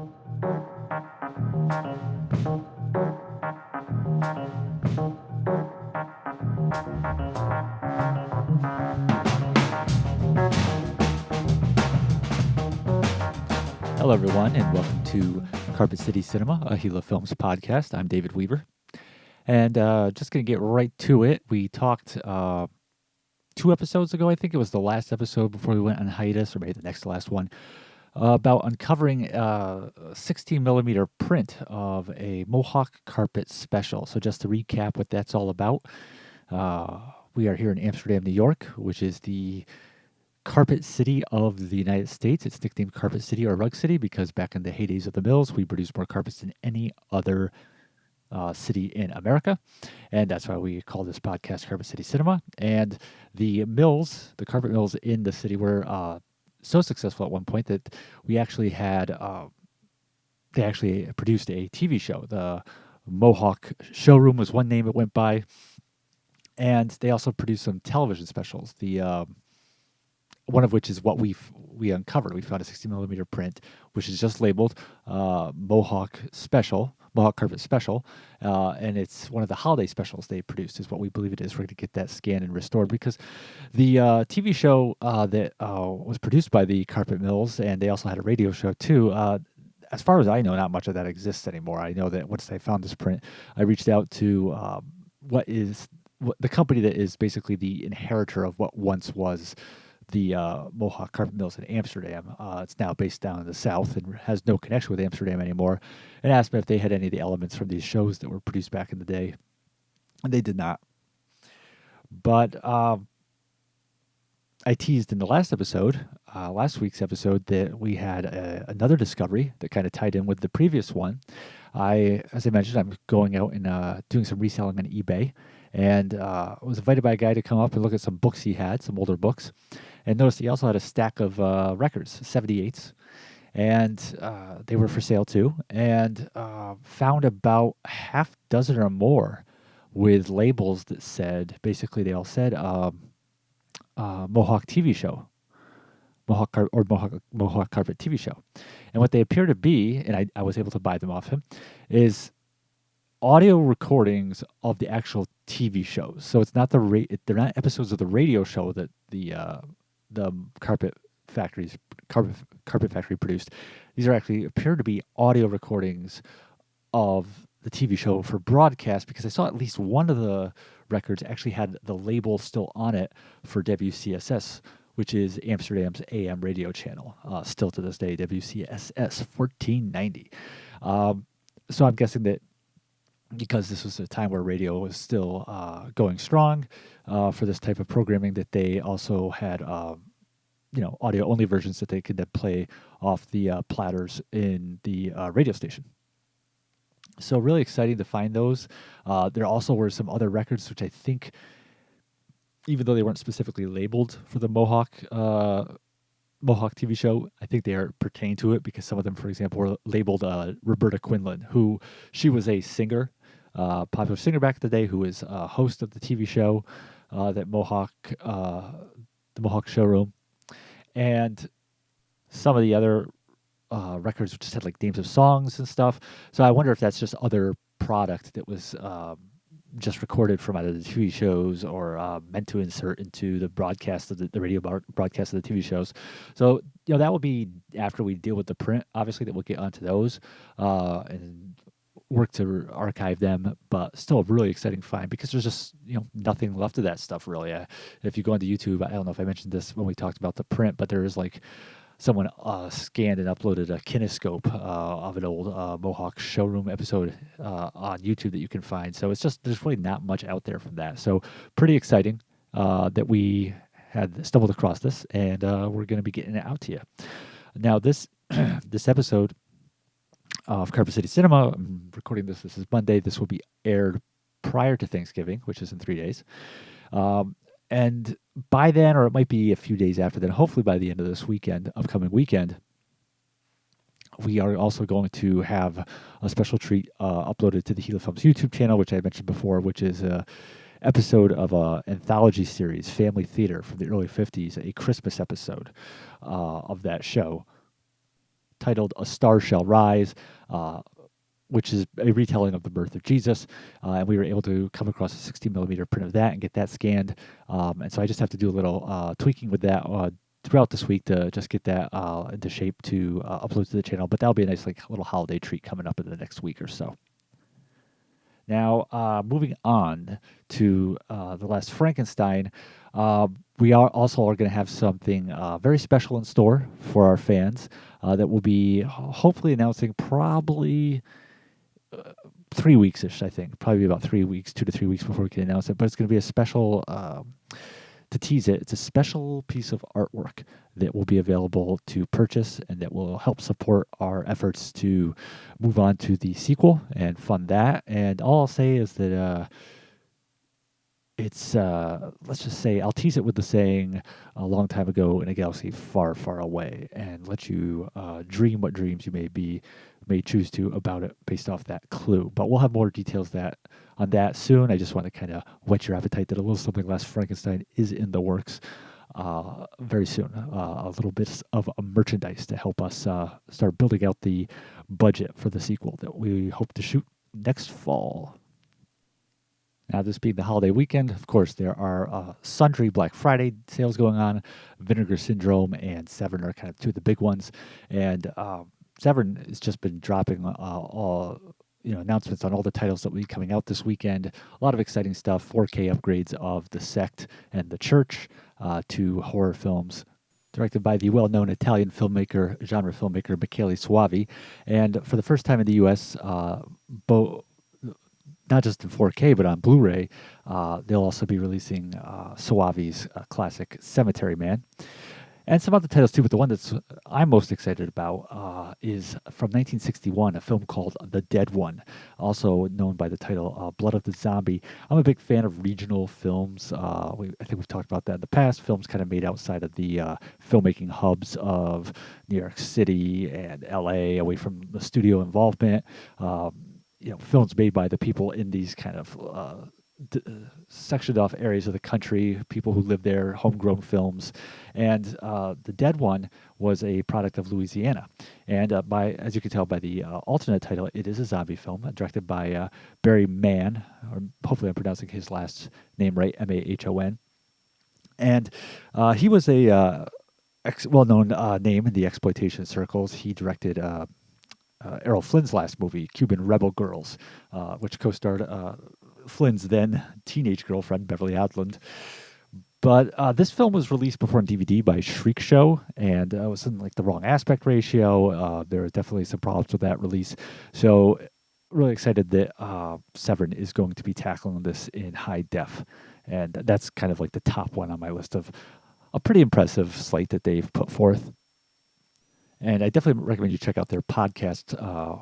Hello, everyone, and welcome to Carpet City Cinema, a Gila Films podcast. I'm David Weaver, and just going to get right to it. We talked 2 episodes ago, I think it was the last episode before we went on hiatus, or maybe the next to last one, about uncovering a 16 millimeter print of a Mohawk carpet special. So just to recap what that's all about, we are here in Amsterdam, New York, which is the carpet city of the United States. It's nicknamed Carpet City or Rug City because back in the heydays of the mills, we produced more carpets than any other city in America. And that's why we call this podcast Carpet City Cinema. And the mills, the carpet mills in the city were so successful at one point that we actually had, they actually produced a TV show. The Mohawk Showroom was one name it went by. And they also produced some television specials. The one of which is what we uncovered. We found a 60 millimeter print, which is just labeled Mohawk Special, Mohawk Carpet Special, and it's one of the holiday specials they produced. Is what we believe it is. We're going to get that scanned and restored because the TV show that was produced by the Carpet Mills, and they also had a radio show too. As far as I know, not much of that exists anymore. I know that once I found this print, I reached out to the company that is basically the inheritor of what once was the Mohawk Carpet Mills in Amsterdam. It's now based down in the south and has no connection with Amsterdam anymore. And asked me if they had any of the elements from these shows that were produced back in the day. And they did not. But I teased in the last episode, last week's episode, that we had another discovery that kind of tied in with the previous one. As I mentioned, I'm going out and doing some reselling on eBay. And was invited by a guy to come up and look at some books he had, some older books. And noticed he also had a stack of records, 78s. And they were for sale too. And found about half dozen or more with labels that said, basically they all said Mohawk TV show. Mohawk Carpet TV show. And what they appear to be, and I was able to buy them off him, is audio recordings of the actual TV shows. So it's not they're not episodes of the radio show that the Carpet Factory produced. These are actually appear to be audio recordings of the TV show for broadcast, because I saw at least one of the records actually had the label still on it for WCSS, which is Amsterdam's AM radio channel, still to this day, WCSS 1490. So I'm guessing that because this was a time where radio was still going strong for this type of programming, that they also had audio-only versions that they could then play off the platters in the radio station. So really exciting to find those. There also were some other records, which I think, even though they weren't specifically labeled for the Mohawk TV show, I think they are pertain to it, because some of them, for example, were labeled Roberta Quinlan, who she was a singer, popular singer back in the day, who was a host of the TV show, the Mohawk Showroom, and some of the other records just had like names of songs and stuff. So I wonder if that's just other product that was just recorded from either the TV shows or meant to insert into the broadcast of the radio broadcast of the TV shows. So that will be after we deal with the print, obviously, that we'll get onto those and work to archive them. But still a really exciting find, because there's just nothing left of that stuff really. If you go onto YouTube, I don't know if I mentioned this when we talked about the print, but there is like someone scanned and uploaded a kinescope of an old Mohawk Showroom episode on YouTube that you can find. So it's just, there's really not much out there from that. So pretty exciting that we had stumbled across this, and we're going to be getting it out to you. Now this this episode of Carpet City Cinema, I'm recording this is Monday. This will be aired prior to Thanksgiving, which is in 3 days. And by then, or it might be a few days after then, hopefully by the end of this upcoming weekend, we are also going to have a special treat uploaded to the Gila Films YouTube channel, which I mentioned before, which is an episode of an anthology series, Family Theater, from the early 50s, a Christmas episode of that show. titled A Star Shall Rise, which is a retelling of the birth of Jesus. And we were able to come across a 60 millimeter print of that and get that scanned. And so I just have to do a little tweaking with that throughout this week to just get that into shape to upload to the channel. But that'll be a nice little holiday treat coming up in the next week or so. Now, moving on to The Last Frankenstein, we are also going to have something very special in store for our fans that we'll be hopefully announcing probably 3 weeks-ish, I think. Probably about 3 weeks, 2 to 3 weeks before we can announce it. But it's going to be a special, to tease it, it's a special piece of artwork that will be available to purchase and that will help support our efforts to move on to the sequel and fund that. And all I'll say is that it's, let's just say, I'll tease it with the saying a long time ago in a galaxy far, far away, and let you dream what dreams you may choose to about it based off that clue. But we'll have more details on that soon. I just want to kind of whet your appetite that a little something less Frankenstein is in the works very soon. A little bit of a merchandise to help us start building out the budget for the sequel that we hope to shoot next fall. Now, this being the holiday weekend, of course, there are sundry Black Friday sales going on. Vinegar Syndrome and Severin are kind of two of the big ones. And Severin has just been dropping all announcements on all the titles that will be coming out this weekend. A lot of exciting stuff, 4K upgrades of The Sect and The Church to horror films. Directed by the well-known Italian genre filmmaker Michele Soavi. And for the first time in the U.S., not just in 4K, but on Blu-ray, they'll also be releasing Soavi's classic Cemetery Man. And some other titles too, but the one I'm most excited about is from 1961, a film called The Dead One, also known by the title Blood of the Zombie. I'm a big fan of regional films. I think we've talked about that in the past. Films kind of made outside of the filmmaking hubs of New York City and LA, away from the studio involvement. Films made by the people in these kind of sectioned off areas of the country, people who live there, homegrown films. And The Dead One was a product of Louisiana. And as you can tell by the alternate title, it is a zombie film directed by Barry Mann, or hopefully I'm pronouncing his last name right, Mahon. And he was a well-known name in the exploitation circles. He directed Errol Flynn's last movie, Cuban Rebel Girls, which co-starred Flynn's then teenage girlfriend, Beverly Odland. But this film was released before on DVD by Shriek Show, and it was in the wrong aspect ratio. There were definitely some problems with that release. So really excited that Severin is going to be tackling this in high def. And that's kind of the top one on my list of a pretty impressive slate that they've put forth. And I definitely recommend you check out their podcast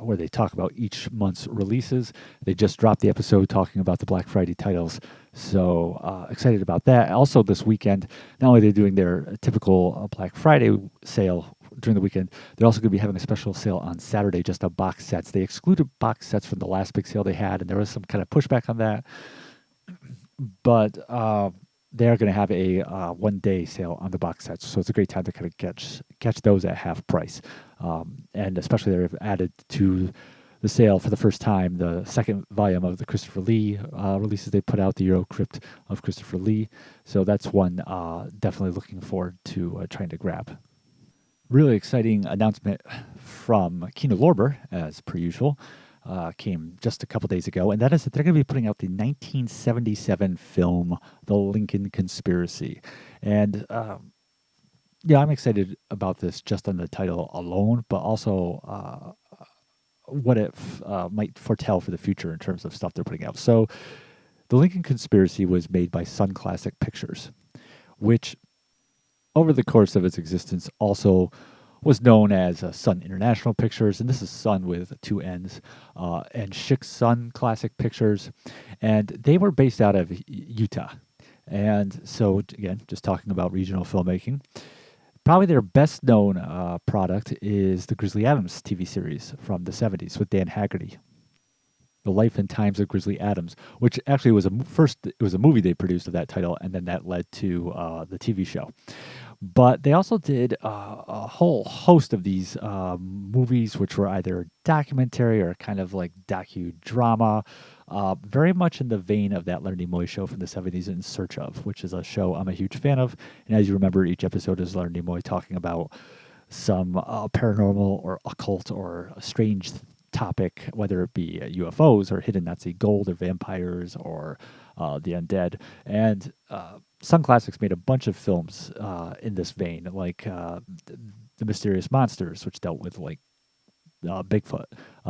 where they talk about each month's releases. They just dropped the episode talking about the Black Friday titles. So excited about that. Also this weekend, not only are they doing their typical Black Friday sale during the weekend, they're also going to be having a special sale on Saturday just on box sets. They excluded box sets from the last big sale they had, and there was some kind of pushback on that. But they're going to have a one-day sale on the box sets, so it's a great time to kind of catch those at half price. And especially they've added to the sale for the first time the second volume of the Christopher Lee releases they put out, the Euro Crypt of Christopher Lee. So that's one definitely looking forward to trying to grab. Really exciting announcement from Kino Lorber, as per usual. Came just a couple days ago, and that is that they're going to be putting out the 1977 film, The Lincoln Conspiracy. And I'm excited about this just on the title alone, but also what it might foretell for the future in terms of stuff they're putting out. So The Lincoln Conspiracy was made by Sun Classic Pictures, which over the course of its existence also was known as Sun International Pictures, and this is Sun with two N's, and Schick Sun Classic Pictures, and they were based out of Utah. And so, again, just talking about regional filmmaking, probably their best known product is the Grizzly Adams TV series from the 70s with Dan Haggerty. The Life and Times of Grizzly Adams, which actually was it was a movie they produced of that title, and then that led to the TV show. But they also did a whole host of these movies, which were either documentary or kind of like docudrama, very much in the vein of that Leonard Nimoy show from the 70s, In Search Of, which is a show I'm a huge fan of. And as you remember, each episode is Leonard Nimoy talking about some paranormal or occult or a strange topic, whether it be UFOs or hidden Nazi gold or vampires or the undead. And Sun Classics made a bunch of films in this vein, like The Mysterious Monsters, which dealt with like Bigfoot,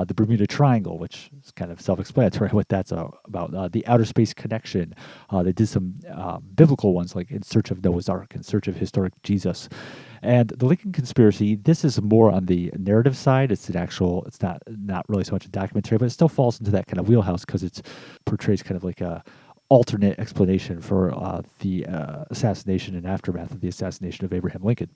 the Bermuda Triangle, which is kind of self-explanatory what that's about. The Outer Space Connection. They did some biblical ones like In Search of Noah's Ark, In Search of Historic Jesus, and the Lincoln Conspiracy. This is more on the narrative side. It's an actual. It's not really so much a documentary, but it still falls into that kind of wheelhouse because it portrays kind of like a alternate explanation for the assassination and aftermath of the assassination of Abraham Lincoln.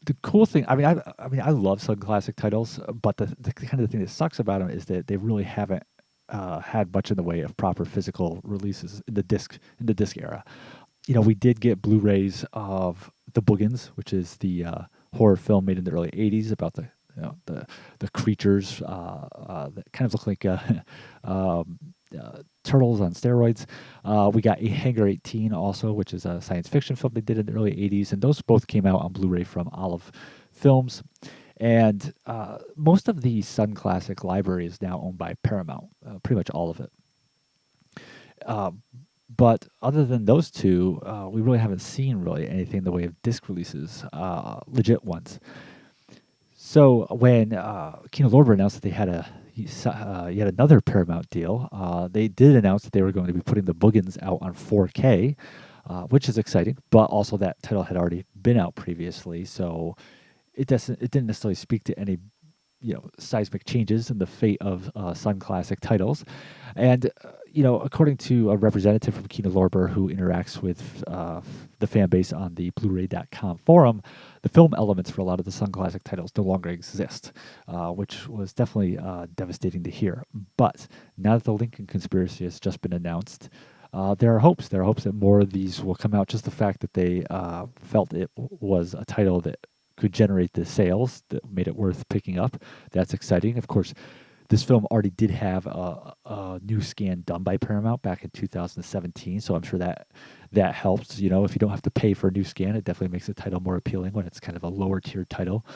The cool thing, I love Sun Classic titles, but the kind of thing that sucks about them is that they really haven't had much in the way of proper physical releases in the disc era. We did get Blu-rays of The Boogans, which is the horror film made in the early '80s about the creatures that kind of look like turtles on steroids. We got A Hangar 18 also, which is a science fiction film they did in the early '80s, and those both came out on Blu-ray from Olive Films. And most of the Sun Classic library is now owned by Paramount, pretty much all of it. But other than those two, we really haven't seen really anything in the way of disc releases, legit ones. So when Kino Lorber announced that they had yet another Paramount deal, they did announce that they were going to be putting The Boogans out on 4K, which is exciting. But also that title had already been out previously, so it didn't necessarily speak to any seismic changes in the fate of Sun Classic titles. And according to a representative from Kino Lorber who interacts with the fan base on the Blu-ray.com forum, the film elements for a lot of the Sun Classic titles no longer exist, which was definitely devastating to hear. But now that the Lincoln Conspiracy has just been announced, there are hopes. There are hopes that more of these will come out. Just the fact that they felt it was a title that could generate the sales that made it worth picking up. That's exciting. Of course, this film already did have a new scan done by Paramount back in 2017, so I'm sure that helps. If you don't have to pay for a new scan, it definitely makes the title more appealing when it's kind of a lower tier title.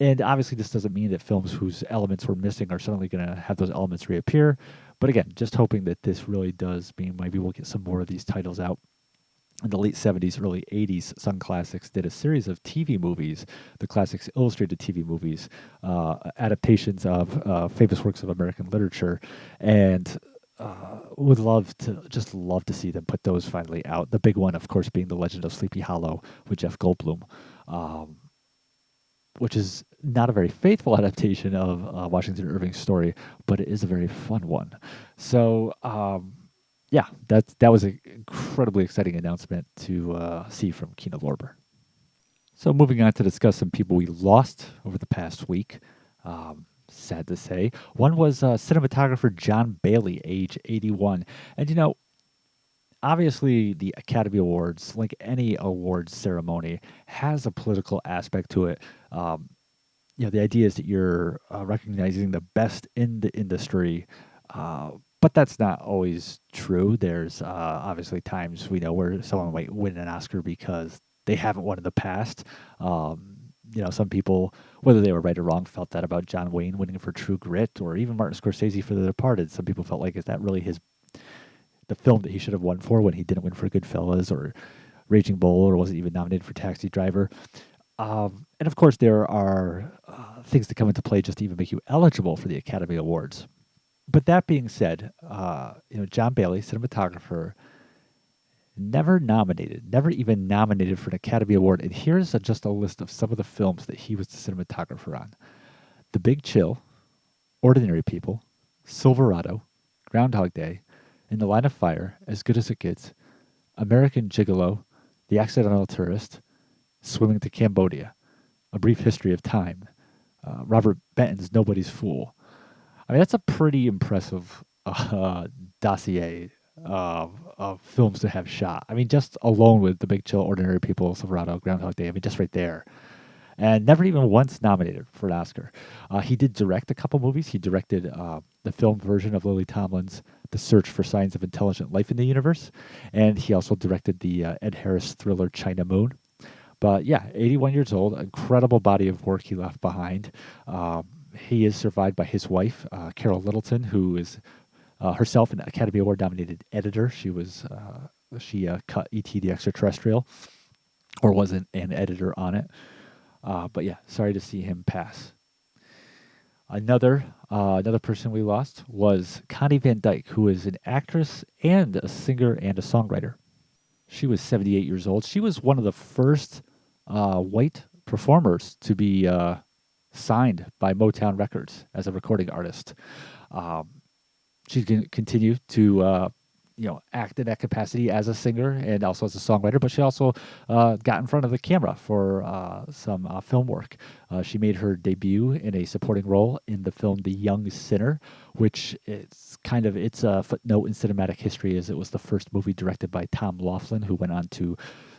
And obviously, this doesn't mean that films whose elements were missing are suddenly going to have those elements reappear. But again, just hoping that this really does mean maybe we'll get some more of these titles out. In the late 70s, early 80s, Sun Classics did a series of TV movies, the Classics Illustrated TV movies, adaptations of famous works of American literature, and would love to see them put those finally out. The big one, of course, being The Legend of Sleepy Hollow with Jeff Goldblum, which is not a very faithful adaptation of Washington Irving's story, but it is a very fun one. So, yeah, that was an incredibly exciting announcement to see from Kino Lorber. So moving on to discuss some people we lost over the past week. Sad to say. One was cinematographer John Bailey, age 81. And obviously the Academy Awards, like any awards ceremony, has a political aspect to it. The idea is that you're recognizing the best in the industry, but that's not always true. There's obviously times we know where someone might win an Oscar because they haven't won in the past. Some people, whether they were right or wrong, felt that about John Wayne winning for True Grit, or even Martin Scorsese for The Departed. Some people felt like, is that really the film that he should have won for when he didn't win for Goodfellas or Raging Bull, or wasn't even nominated for Taxi Driver? And of course, there are things that come into play just to even make you eligible for the Academy Awards. But that being said, John Bailey, cinematographer, never even nominated for an Academy Award. And here's just a list of some of the films that he was the cinematographer on: The Big Chill, Ordinary People, Silverado, Groundhog Day, In the Line of Fire, As Good as It Gets, American Gigolo, The Accidental Tourist, Swimming to Cambodia, A Brief History of Time, Robert Benton's Nobody's Fool. I mean, that's a pretty impressive dossier of films to have shot. I mean, just alone with The Big Chill, Ordinary People, Silverado, Groundhog Day. I mean, just right there. And never even once nominated for an Oscar. He did direct a couple movies. He directed the film version of Lily Tomlin's The Search for Signs of Intelligent Life in the Universe, and he also directed the Ed Harris thriller China Moon. But yeah, 81 years old, incredible body of work he left behind. He is survived by his wife, Carol Littleton, who is herself an Academy Award nominated editor. She cut E.T. the Extraterrestrial, or was an editor on it. But yeah, sorry to see him pass. Another person we lost was Connie Van Dyke, who is an actress and a singer and a songwriter. She was 78 years old. She was one of the first white performers to be signed by Motown Records as a recording artist. Um, she's going to continue to act in that capacity as a singer and also as a songwriter, but she also got in front of the camera for some film work. She made her debut in a supporting role in the film The Young Sinner, which it's a footnote in cinematic history, as it was the first movie directed by Tom Laughlin, who went on to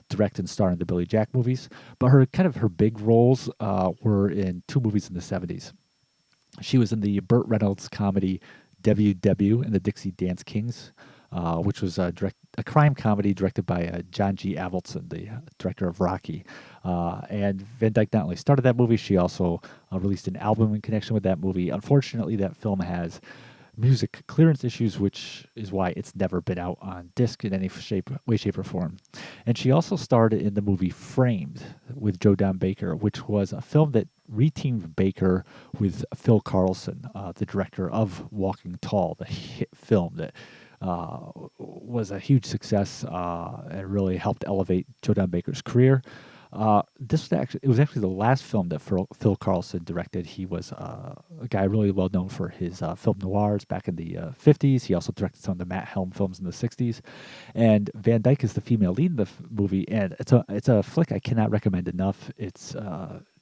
direct and star in the Billy Jack movies. But her big roles were in two movies in the 70s. She was in the Burt Reynolds comedy W.W. and the Dixie Dance Kings, which was a crime comedy directed by John G. Avildsen, the director of Rocky. And Van Dyke not only started that movie, she also released an album in connection with that movie. Unfortunately, that film has music clearance issues, which is why it's never been out on disc in any way, shape, or form. And she also starred in the movie Framed with Joe Don Baker, which was a film that reteamed Baker with Phil Carlson, the director of Walking Tall, the hit film that was a huge success and really helped elevate Joe Don Baker's career. It was actually the last film that Phil Carlson directed. He was a guy really well known for his film noirs back in the 50s. He also directed some of the Matt Helm films in the 60s. And Van Dyke is the female lead in the movie, and it's a flick I cannot recommend enough. It's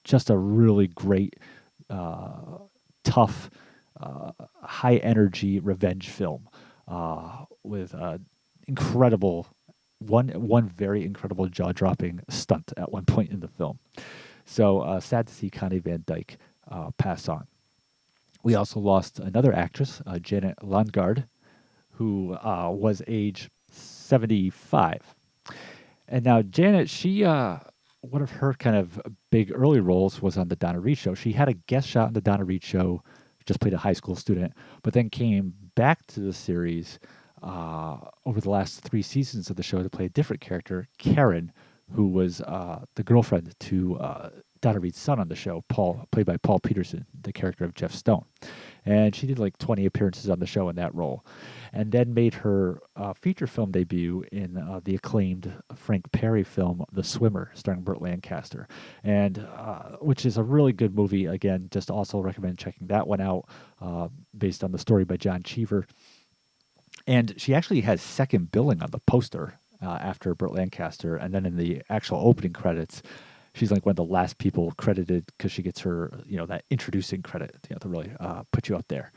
just a really great, tough, high energy revenge film with incredible. One very incredible jaw-dropping stunt at one point in the film. So sad to see Connie Van Dyke pass on. We also lost another actress, Janet Lundgaard, who was age 75. And now Janet, one of her kind of big early roles was on the Donna Reed Show. She had a guest shot on the Donna Reed Show, just played a high school student, but then came back to the series over the last 3 seasons of the show to play a different character, Karen, who was the girlfriend to Donna Reed's son on the show, played by Paul Peterson, the character of Jeff Stone. And she did like 20 appearances on the show in that role, and then made her feature film debut in the acclaimed Frank Perry film, The Swimmer, starring Burt Lancaster, and which is a really good movie. Again, just also recommend checking that one out, based on the story by John Cheever. And she actually has second billing on the poster after Burt Lancaster, and then in the actual opening credits, she's like one of the last people credited because she gets her, that introducing credit, to really put you up there.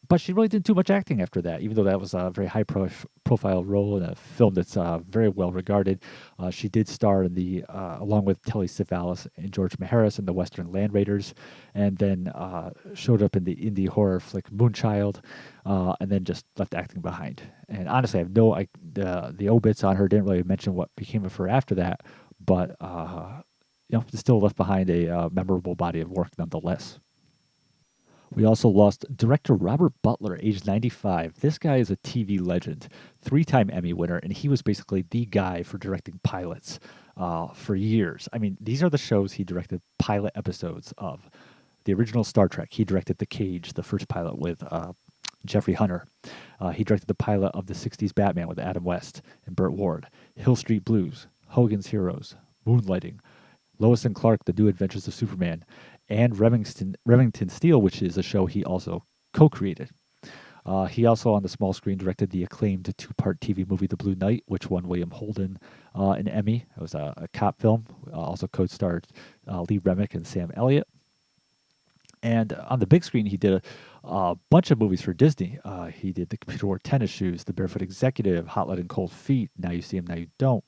But she really didn't do much acting after that, even though that was a very high-profile role in a film that's very well regarded. She did star in along with Telly Savalas and George Maharis in the Western Land Raiders, and then showed up in the indie horror flick Moonchild, and then just left acting behind. And honestly, I have the obits on her didn't really mention what became of her after that, but still left behind a memorable body of work nonetheless. We also lost director Robert Butler, age 95. This guy is a TV legend, 3-time Emmy winner, and he was basically the guy for directing pilots for years. I mean, these are the shows he directed pilot episodes of. The original Star Trek, he directed The Cage, the first pilot with Jeffrey Hunter. He directed the pilot of the 60s Batman with Adam West and Burt Ward, Hill Street Blues, Hogan's Heroes, Moonlighting, Lois and Clark, The New Adventures of Superman, and Remington Steele, which is a show he also co-created. He also, on the small screen, directed the acclaimed 2-part TV movie The Blue Knight, which won William Holden an Emmy. It was a cop film. Also co-starred Lee Remick and Sam Elliott. And on the big screen, he did a bunch of movies for Disney. He did The Computer Wore Tennis Shoes, The Barefoot Executive, Hot Lead and Cold Feet, Now You See Him, Now You Don't,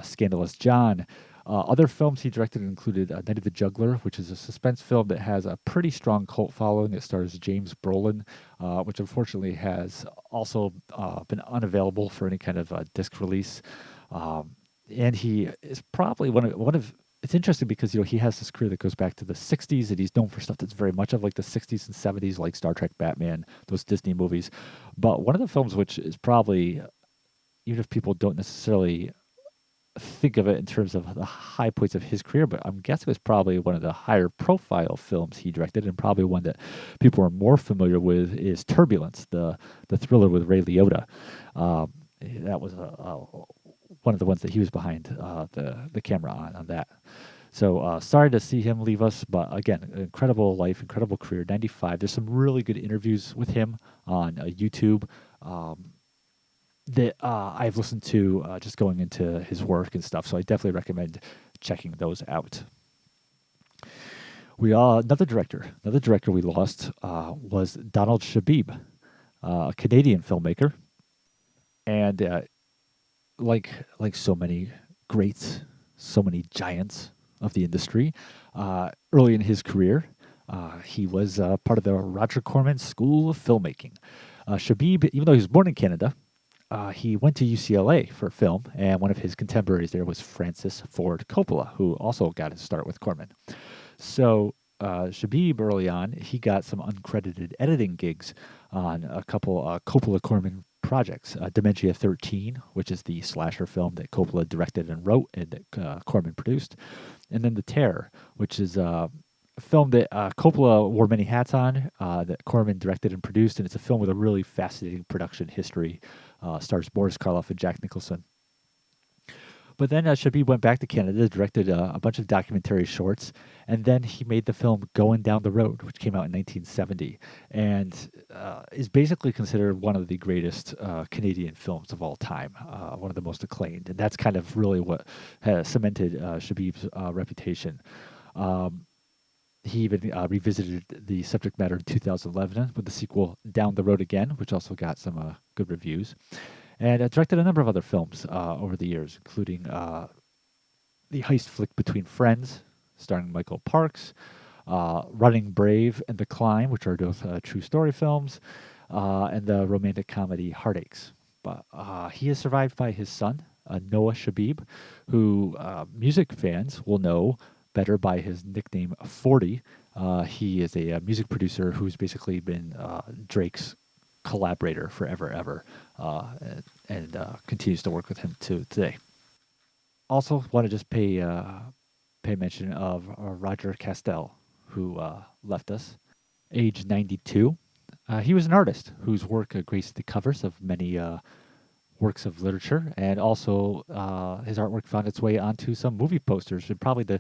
Scandalous John. Other films he directed included Night of the Juggler, which is a suspense film that has a pretty strong cult following. It stars James Brolin, which unfortunately has also been unavailable for any kind of disc release. And he is probably one of. It's interesting because he has this career that goes back to the '60s, and he's known for stuff that's very much of like the '60s and '70s, like Star Trek, Batman, those Disney movies. But one of the films which is probably, even if people don't necessarily think of it in terms of the high points of his career, but I'm guessing it's probably one of the higher profile films he directed, and probably one that people are more familiar with is Turbulence, the thriller with Ray Liotta. That was one of the ones that he was behind the camera on that. So sorry to see him leave us, but again, incredible life, incredible career. 95. There's some really good interviews with him on YouTube. That I've listened to just going into his work and stuff. So I definitely recommend checking those out. Another director we lost was Donald Shebib, a Canadian filmmaker, and like so many greats, so many giants of the industry, early in his career, he was part of the Roger Corman School of Filmmaking. Shebib, even though he was born in Canada, he went to UCLA for film, and one of his contemporaries there was Francis Ford Coppola, who also got his start with Corman. So Shebib, early on, he got some uncredited editing gigs on a couple Coppola-Corman projects. Dementia 13, which is the slasher film that Coppola directed and wrote and that Corman produced. And then The Terror, which is a film that Coppola wore many hats on, that Corman directed and produced, and it's a film with a really fascinating production history. Stars Boris Karloff and Jack Nicholson. But then Shebib went back to Canada, directed a bunch of documentary shorts, and then he made the film Going Down the Road, which came out in 1970, and is basically considered one of the greatest Canadian films of all time, one of the most acclaimed. And that's kind of really what has cemented Shebib's reputation. He even revisited the subject matter in 2011 with the sequel Down the Road Again, which also got some good reviews. And directed a number of other films over the years, including the heist flick Between Friends, starring Michael Parks, Running Brave and The Climb, which are both true story films, and the romantic comedy Heartaches. But he is survived by his son, Noah Shebib, who music fans will know better by his nickname 40. He is a music producer who's basically been Drake's collaborator forever, ever, and continues to work with him to today. Also, want to just pay mention of Roger Castell, who left us, age 92. He was an artist whose work graced the covers of many works of literature, and also his artwork found its way onto some movie posters, and probably the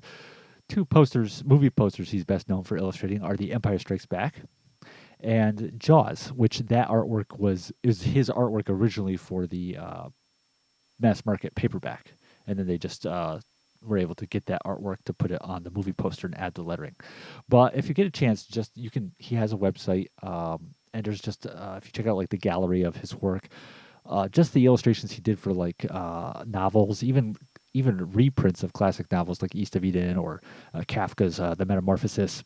movie posters he's best known for illustrating are The Empire Strikes Back and Jaws, which that artwork is his artwork originally for the mass market paperback, and then they just were able to get that artwork to put it on the movie poster and add the lettering. But if you get a chance, he has a website, and there's just if you check out like the gallery of his work, just the illustrations he did for like novels, even reprints of classic novels like East of Eden or Kafka's The Metamorphosis.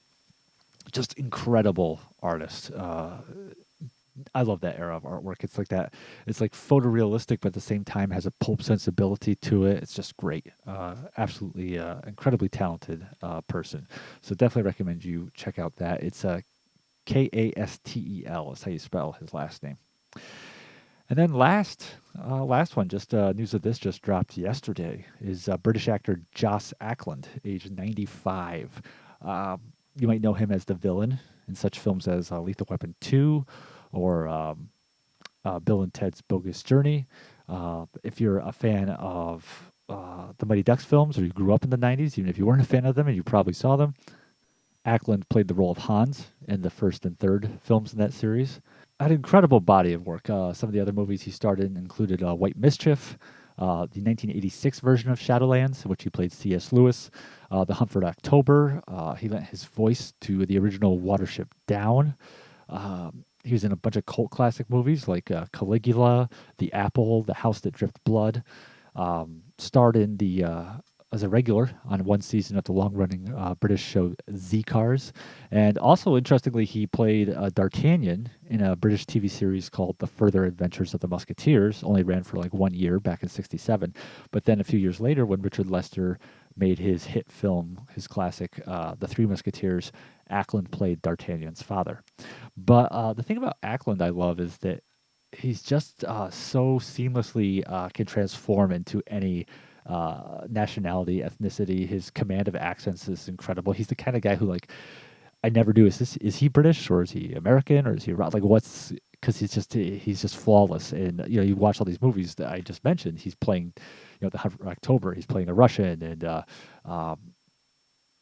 Just incredible artist. I love that era of artwork. It's like that. It's like photorealistic, but at the same time has a pulp sensibility to it. It's just great. Absolutely incredibly talented person. So definitely recommend you check out that. It's Kastel is how you spell his last name. And then last one, just news of this just dropped yesterday, is British actor Joss Ackland, age 95. You might know him as the villain in such films as Lethal Weapon 2 or Bill and Ted's Bogus Journey. If you're a fan of the Mighty Ducks films, or you grew up in the 90s, even if you weren't a fan of them and you probably saw them, Ackland played the role of Hans in the first and third films in that series. An incredible body of work. Some of the other movies he starred in included White Mischief, the 1986 version of Shadowlands, in which he played C.S. Lewis, The Hunt for October. He lent his voice to the original Watership Down, He was in a bunch of cult classic movies like Caligula, The Apple, The House That Dripped Blood. Starred in the as a regular on one season of the long-running British show Z Cars, and also interestingly, he played D'Artagnan in a British TV series called The Further Adventures of the Musketeers. Only ran for like 1 year back in '67, but then a few years later, when Richard Lester made his hit film, his classic The Three Musketeers, Ackland played D'Artagnan's father. But the thing about Ackland I love is that he's just so seamlessly can transform into any nationality, ethnicity. His command of accents is incredible. He's the kind of guy who like I never do. Is he British or is he American or is he like what's because he's just flawless. And you know you watch all these movies that I just mentioned. He's playing, you know, the Hunt for October. He's playing a Russian and. Um,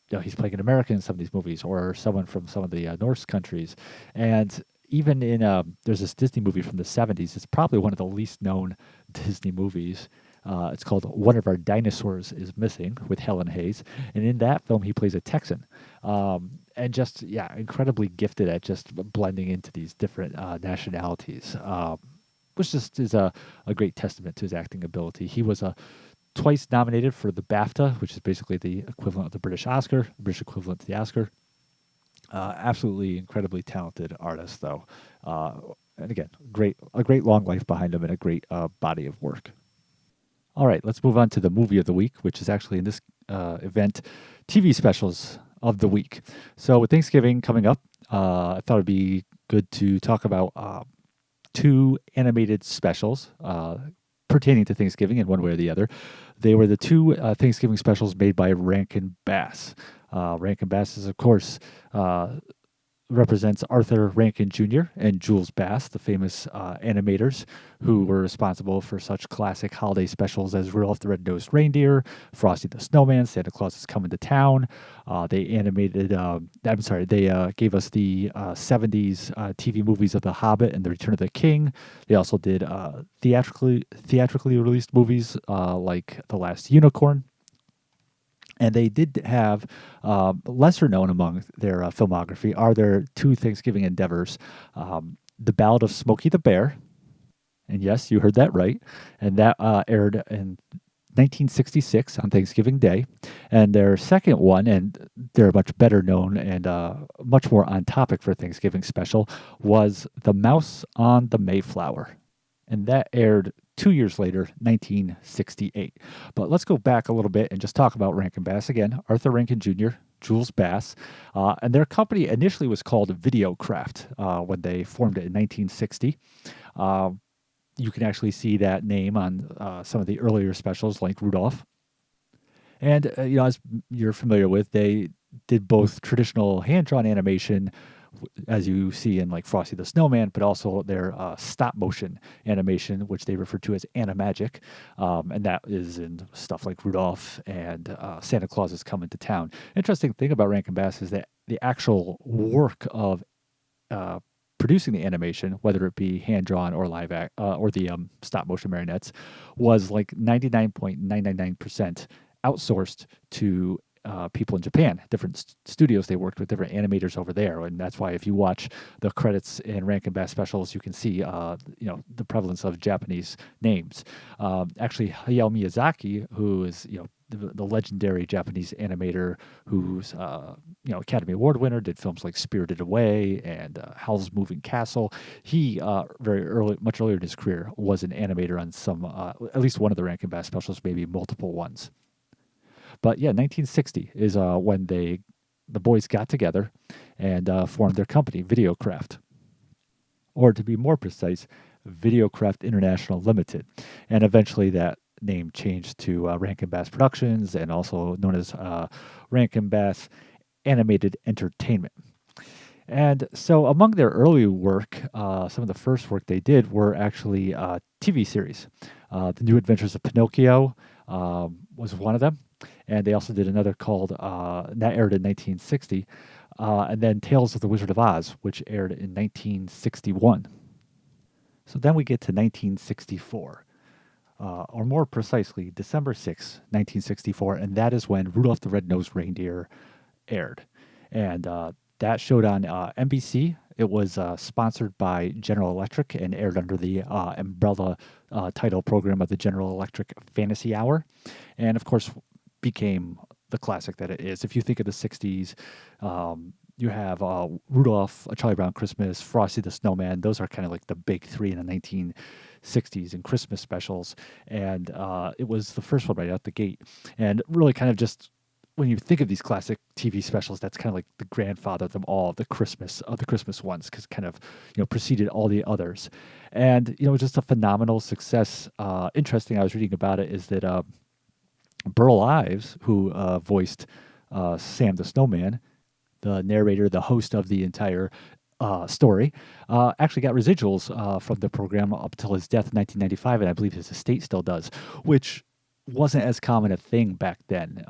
you know, he's playing an American in some of these movies, or someone from some of the Norse countries, and even in there's this Disney movie from the '70s. It's probably one of the least known Disney movies. It's called One of Our Dinosaurs is Missing with Helen Hayes, and in that film he plays a Texan, and just yeah, incredibly gifted at just blending into these different nationalities. Which just is a great testament to his acting ability. He was a twice nominated for the BAFTA, which is basically the equivalent of the British Oscar, British equivalent to the Oscar. Absolutely incredibly talented artist, though. And again, a great long life behind him and a great body of work. All right, let's move on to the movie of the week, which is actually in this event, TV specials of the week. So with Thanksgiving coming up, I thought it'd be good to talk about two animated specials pertaining to Thanksgiving in one way or the other. They were the two Thanksgiving specials made by Rankin-Bass. Rankin-Bass is, of course, represents Arthur Rankin Jr. and Jules Bass, the famous animators who were responsible for such classic holiday specials as Rudolph the Red-Nosed Reindeer, Frosty the Snowman, Santa Claus is Coming to Town. They animated, they gave us the 70s TV movies of The Hobbit and The Return of the King. They also did theatrically released movies like The Last Unicorn. And they did have lesser known among their filmography are their two Thanksgiving endeavors, The Ballad of Smokey the Bear. And yes, you heard that right. And that aired in 1966 on Thanksgiving Day. And their second one, and they're much better known and much more on topic for Thanksgiving special, was The Mouse on the Mayflower. And that aired 2 years later, 1968. But let's go back a little bit and just talk about Rankin-Bass again. Arthur Rankin Jr., Jules Bass, and their company initially was called Videocraft when they formed it in 1960. You can actually see that name on some of the earlier specials like Rudolph. And, you know, as you're familiar with, they did both traditional hand-drawn animation as you see in like Frosty the Snowman, but also their stop motion animation, which they refer to as animagic. And that is in stuff like Rudolph and Santa Claus is Coming to Town. Interesting thing about Rankin-Bass is that the actual work of producing the animation, whether it be hand drawn or live or the stop motion marionettes, was like 99.999% outsourced to people in Japan, different studios they worked with, different animators over there, and that's why if you watch the credits in Rankin-Bass specials, you can see the prevalence of Japanese names. Actually, Hayao Miyazaki, who is the legendary Japanese animator, who's Academy Award winner, did films like Spirited Away and Howl's Moving Castle. He much earlier in his career, was an animator on some, at least one of the Rankin-Bass specials, maybe multiple ones. But yeah, 1960 is when the boys got together and formed their company, Videocraft. Or to be more precise, Videocraft International Limited. And eventually that name changed to Rankin-Bass Productions and also known as Rankin-Bass Animated Entertainment. And so among their early work, some of the first work they did were actually TV series. The New Adventures of Pinocchio was one of them. And they also did another called, that aired in 1960, and then Tales of the Wizard of Oz, which aired in 1961. So then we get to 1964, or more precisely, December 6, 1964, and that is when Rudolph the Red-Nosed Reindeer aired. And that showed on NBC It was sponsored by General Electric and aired under the umbrella title program of the General Electric Fantasy Hour, and of course became the classic that it is. If you think of the 60s, you have Rudolph, A Charlie Brown Christmas, Frosty the Snowman. Those are kind of like the big three in the 1960s and Christmas specials. And it was the first one right out the gate. And really kind of just, when you think of these classic TV specials, that's kind of like the grandfather of them all, the Christmas ones, because kind of, preceded all the others. And, just a phenomenal success. Interesting, I was reading about it, is that Burl Ives, who voiced Sam the Snowman, the narrator, the host of the entire story, actually got residuals from the program up until his death in 1995, and I believe his estate still does, which wasn't as common a thing back then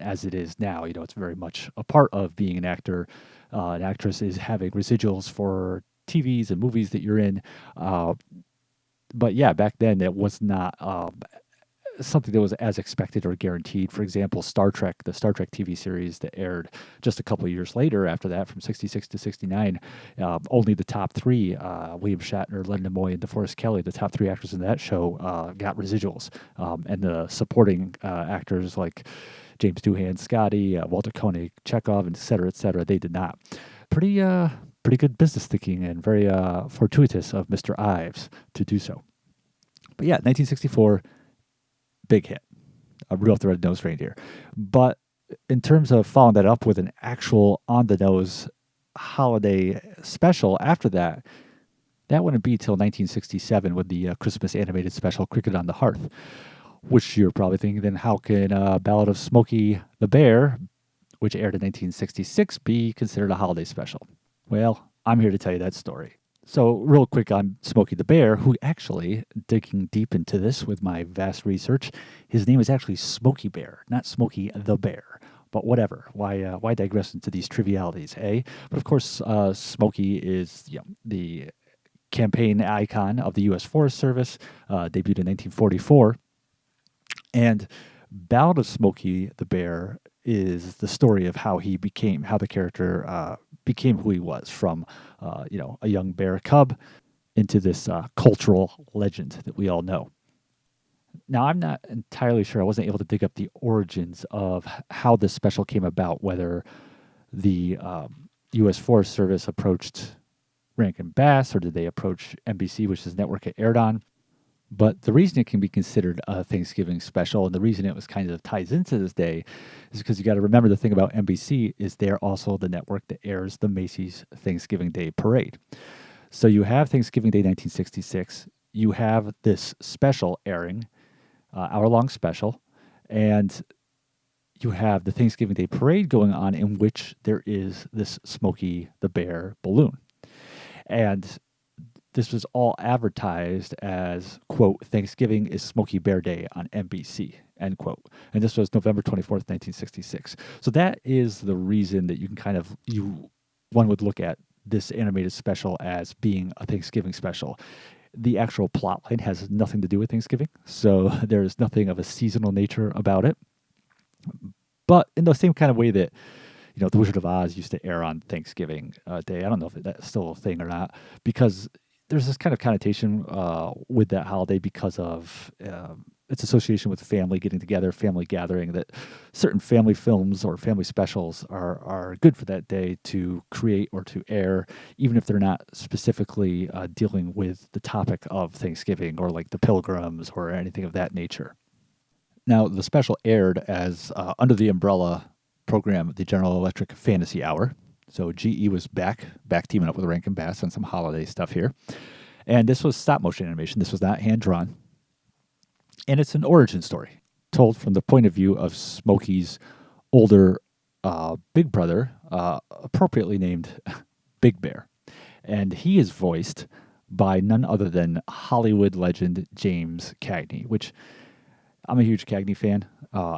as it is now. It's very much a part of being an actor. An actress is having residuals for TVs and movies that you're in. But yeah, back then it was not something that was as expected or guaranteed. For example, Star Trek, the Star Trek TV series that aired just a couple of years later after that, from 66 to 69, only the top three, William Shatner, Leonard Nimoy, and DeForest Kelley, the top three actors in that show, got residuals. And the supporting actors like James Doohan, Scotty, Walter Koenig, Chekhov, et cetera, they did not. Pretty good business thinking and very fortuitous of Mr. Ives to do so. But yeah, 1964, big hit, Rudolph the Red-Nosed Reindeer. But in terms of following that up with an actual on-the-nose holiday special after that, that wouldn't be till 1967 with the Christmas animated special Cricket on the Hearth, which you're probably thinking, then how can Ballad of Smokey the Bear, which aired in 1966, be considered a holiday special? Well, I'm here to tell you that story. So real quick on Smokey the Bear, who actually, digging deep into this with my vast research, his name is actually Smokey Bear, not Smokey the Bear. But whatever, why digress into these trivialities, eh? But of course, Smokey is the campaign icon of the U.S. Forest Service, debuted in 1944. And Ballad of Smokey the Bear is the story of how the character became who he was, from a young bear cub into this cultural legend that we all know. Now, I'm not entirely sure. I wasn't able to dig up the origins of how this special came about, whether the U.S. Forest Service approached Rankin-Bass, or did they approach NBC, which is the network it aired on. But the reason it can be considered a Thanksgiving special, and the reason it was kind of ties into this day, is because you got to remember, the thing about NBC is they're also the network that airs the Macy's Thanksgiving Day Parade. So you have Thanksgiving Day 1966, you have this special airing, hour-long special, and you have the Thanksgiving Day Parade going on, in which there is this Smokey the Bear balloon. And this was all advertised as, quote, "Thanksgiving is Smokey Bear Day on NBC," end quote. And this was November 24th, 1966. So that is the reason that you can one would look at this animated special as being a Thanksgiving special. The actual plot line has nothing to do with Thanksgiving, so there's nothing of a seasonal nature about it. But in the same kind of way that, The Wizard of Oz used to air on Thanksgiving Day, I don't know if that's still a thing or not, because there's this kind of connotation with that holiday because of its association with family getting together, family gathering, that certain family films or family specials are good for that day to create or to air, even if they're not specifically dealing with the topic of Thanksgiving, or like the Pilgrims or anything of that nature. Now, the special aired as under the umbrella program, the General Electric Fantasy Hour. So GE was back teaming up with Rankin-Bass on some holiday stuff here. And this was stop motion animation. This was not hand drawn. And it's an origin story told from the point of view of Smokey's older big brother, appropriately named Big Bear. And he is voiced by none other than Hollywood legend James Cagney, which I'm a huge Cagney fan.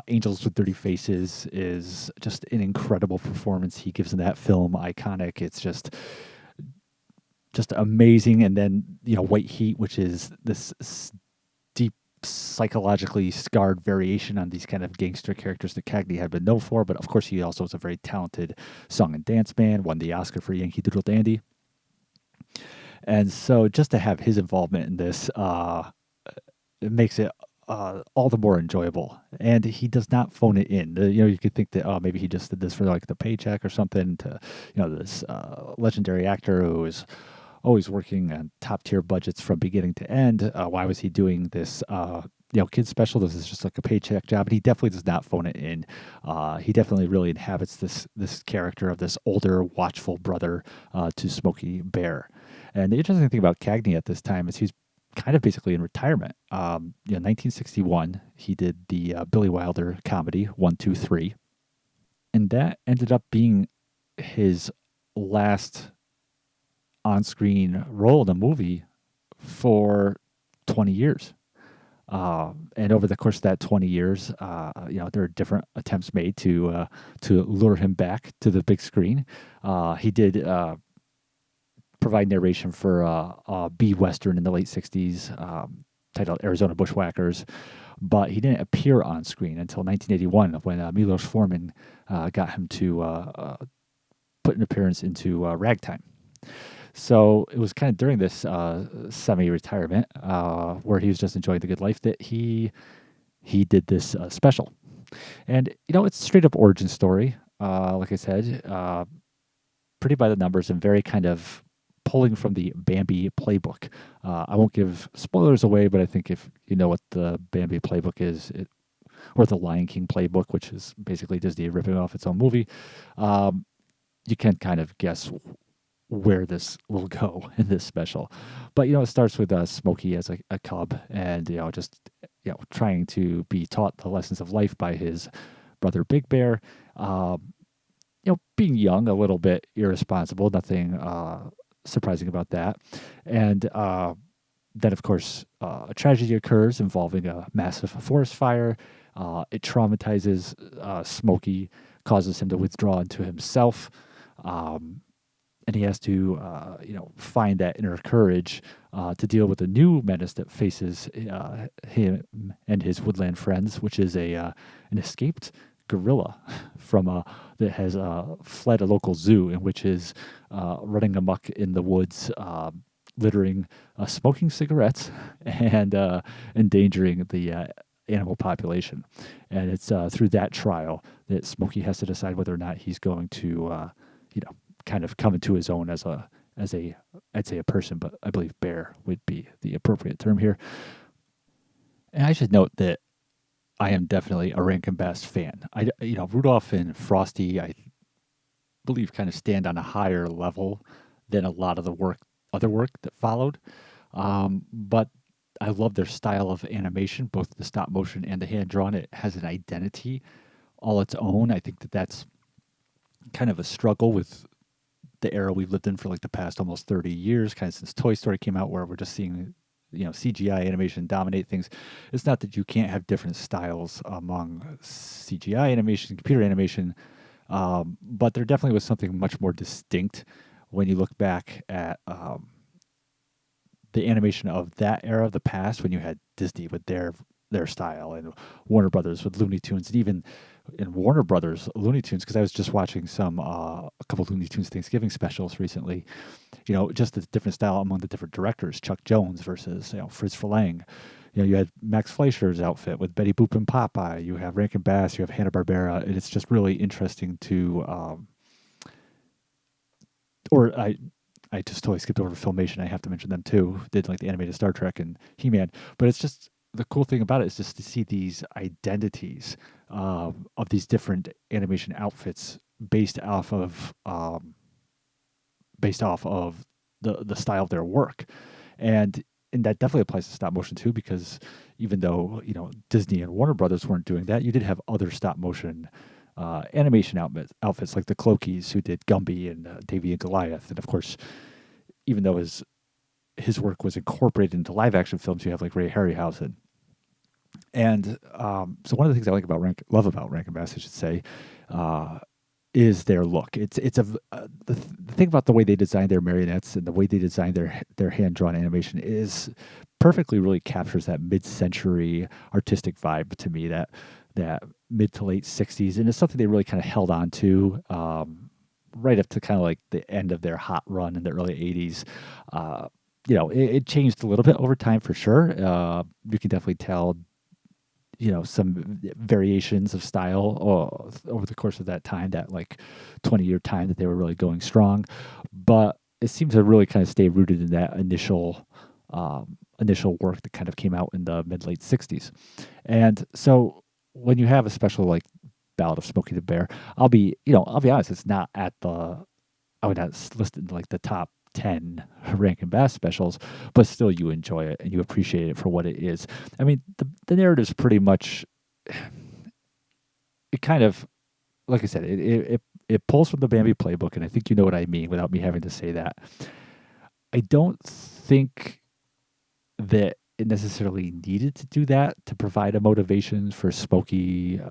Angels with Dirty Faces is just an incredible performance he gives in that film. Iconic. It's just amazing. And then, White Heat, which is this deep, psychologically scarred variation on these kind of gangster characters that Cagney had been known for. But of course, he also was a very talented song and dance man, won the Oscar for Yankee Doodle Dandy. And so just to have his involvement in this, it makes it all the more enjoyable. And he does not phone it in. You could think that, oh, maybe he just did this for like the paycheck or something. To this legendary actor who is always working on top tier budgets from beginning to end. Why was he doing this? Kids special. This is just like a paycheck job, but he definitely does not phone it in. He definitely really inhabits this character of this older, watchful brother to Smokey Bear. And the interesting thing about Cagney at this time is he's kind of basically in retirement. 1961, he did the Billy Wilder comedy 1, 2, 3, and that ended up being his last on-screen role in a movie for 20 years. And over the course of that 20 years, there are different attempts made to lure him back to the big screen. He did provide narration for a B Western in the late 60s titled Arizona Bushwhackers, but he didn't appear on screen until 1981 when Milos Forman got him to put an appearance into Ragtime. So it was kind of during this semi-retirement where he was just enjoying the good life that he did this special. And, it's a straight-up origin story, like I said, pretty by the numbers and very kind of pulling from the Bambi playbook. I won't give spoilers away, but I think if you know what the Bambi playbook is, or the Lion King playbook, which is basically Disney ripping off its own movie, you can kind of guess where this will go in this special. But, it starts with Smokey as a cub and, just, trying to be taught the lessons of life by his brother Big Bear. Being young, a little bit irresponsible, nothing surprising about that. And then, of course, a tragedy occurs involving a massive forest fire. It traumatizes Smokey, causes him to withdraw into himself. And he has to, find that inner courage to deal with the new menace that faces him and his woodland friends, which is an escaped gorilla from that has fled a local zoo, and which is running amok in the woods, littering, smoking cigarettes, and endangering the animal population. And it's through that trial that Smokey has to decide whether or not he's going to, kind of come into his own as I'd say a person, but I believe bear would be the appropriate term here. And I should note that I am definitely a Rankin-Bass fan. Rudolph and Frosty, I believe, kind of stand on a higher level than a lot of the other work that followed. But I love their style of animation, both the stop motion and the hand drawn. It has an identity all its own. I think that that's kind of a struggle with the era we've lived in for like the past almost 30 years, kind of since Toy Story came out, where we're just seeing, CGI animation dominate things. It's not that you can't have different styles among CGI animation, computer animation, but there definitely was something much more distinct when you look back at the animation of that era of the past, when you had Disney with their style, and Warner Brothers with Looney Tunes, and even in Warner Brothers Looney Tunes, because I was just watching a couple of Looney Tunes Thanksgiving specials recently. Just the different style among the different directors. Chuck Jones versus Fritz Verlang. You had Max Fleischer's outfit with Betty Boop and Popeye. You have Rankin-Bass. You have Hanna-Barbera, and it's just really interesting to. I just totally skipped over Filmation. I have to mention them too. Did like the animated Star Trek and He-Man, but it's just. The cool thing about it is just to see these identities of these different animation outfits based off of the style of their work, and that definitely applies to stop motion too. Because even though Disney and Warner Brothers weren't doing that, you did have other stop motion animation outfits like the Cloakies, who did Gumby and Davy and Goliath, and of course, even though his work was incorporated into live action films, you have like Ray Harryhausen. And so one of the things I love about Rankin-Bass, I should say, is their look. The thing about the way they design their marionettes and the way they design their hand drawn animation is perfectly really captures that mid-century artistic vibe to me, that mid to late 60s, and it's something they really kind of held on to right up to kind of like the end of their hot run in the early 80s. It changed a little bit over time for sure. You can definitely tell, some variations of style over the course of that time, that like 20-year time that they were really going strong. But it seems to really kind of stay rooted in that initial work that kind of came out in the mid late 60s. And so when you have a special like Ballad of Smokey the Bear, I'll be honest, it's not at the I would not list it in like the top 10 Rankin-Bass specials, but still you enjoy it and you appreciate it for what it is. I mean, the narrative's pretty much, it kind of, like I said, it pulls from the Bambi playbook, and I think you know what I mean without me having to say that. I don't think that it necessarily needed to do that to provide a motivation for Smokey's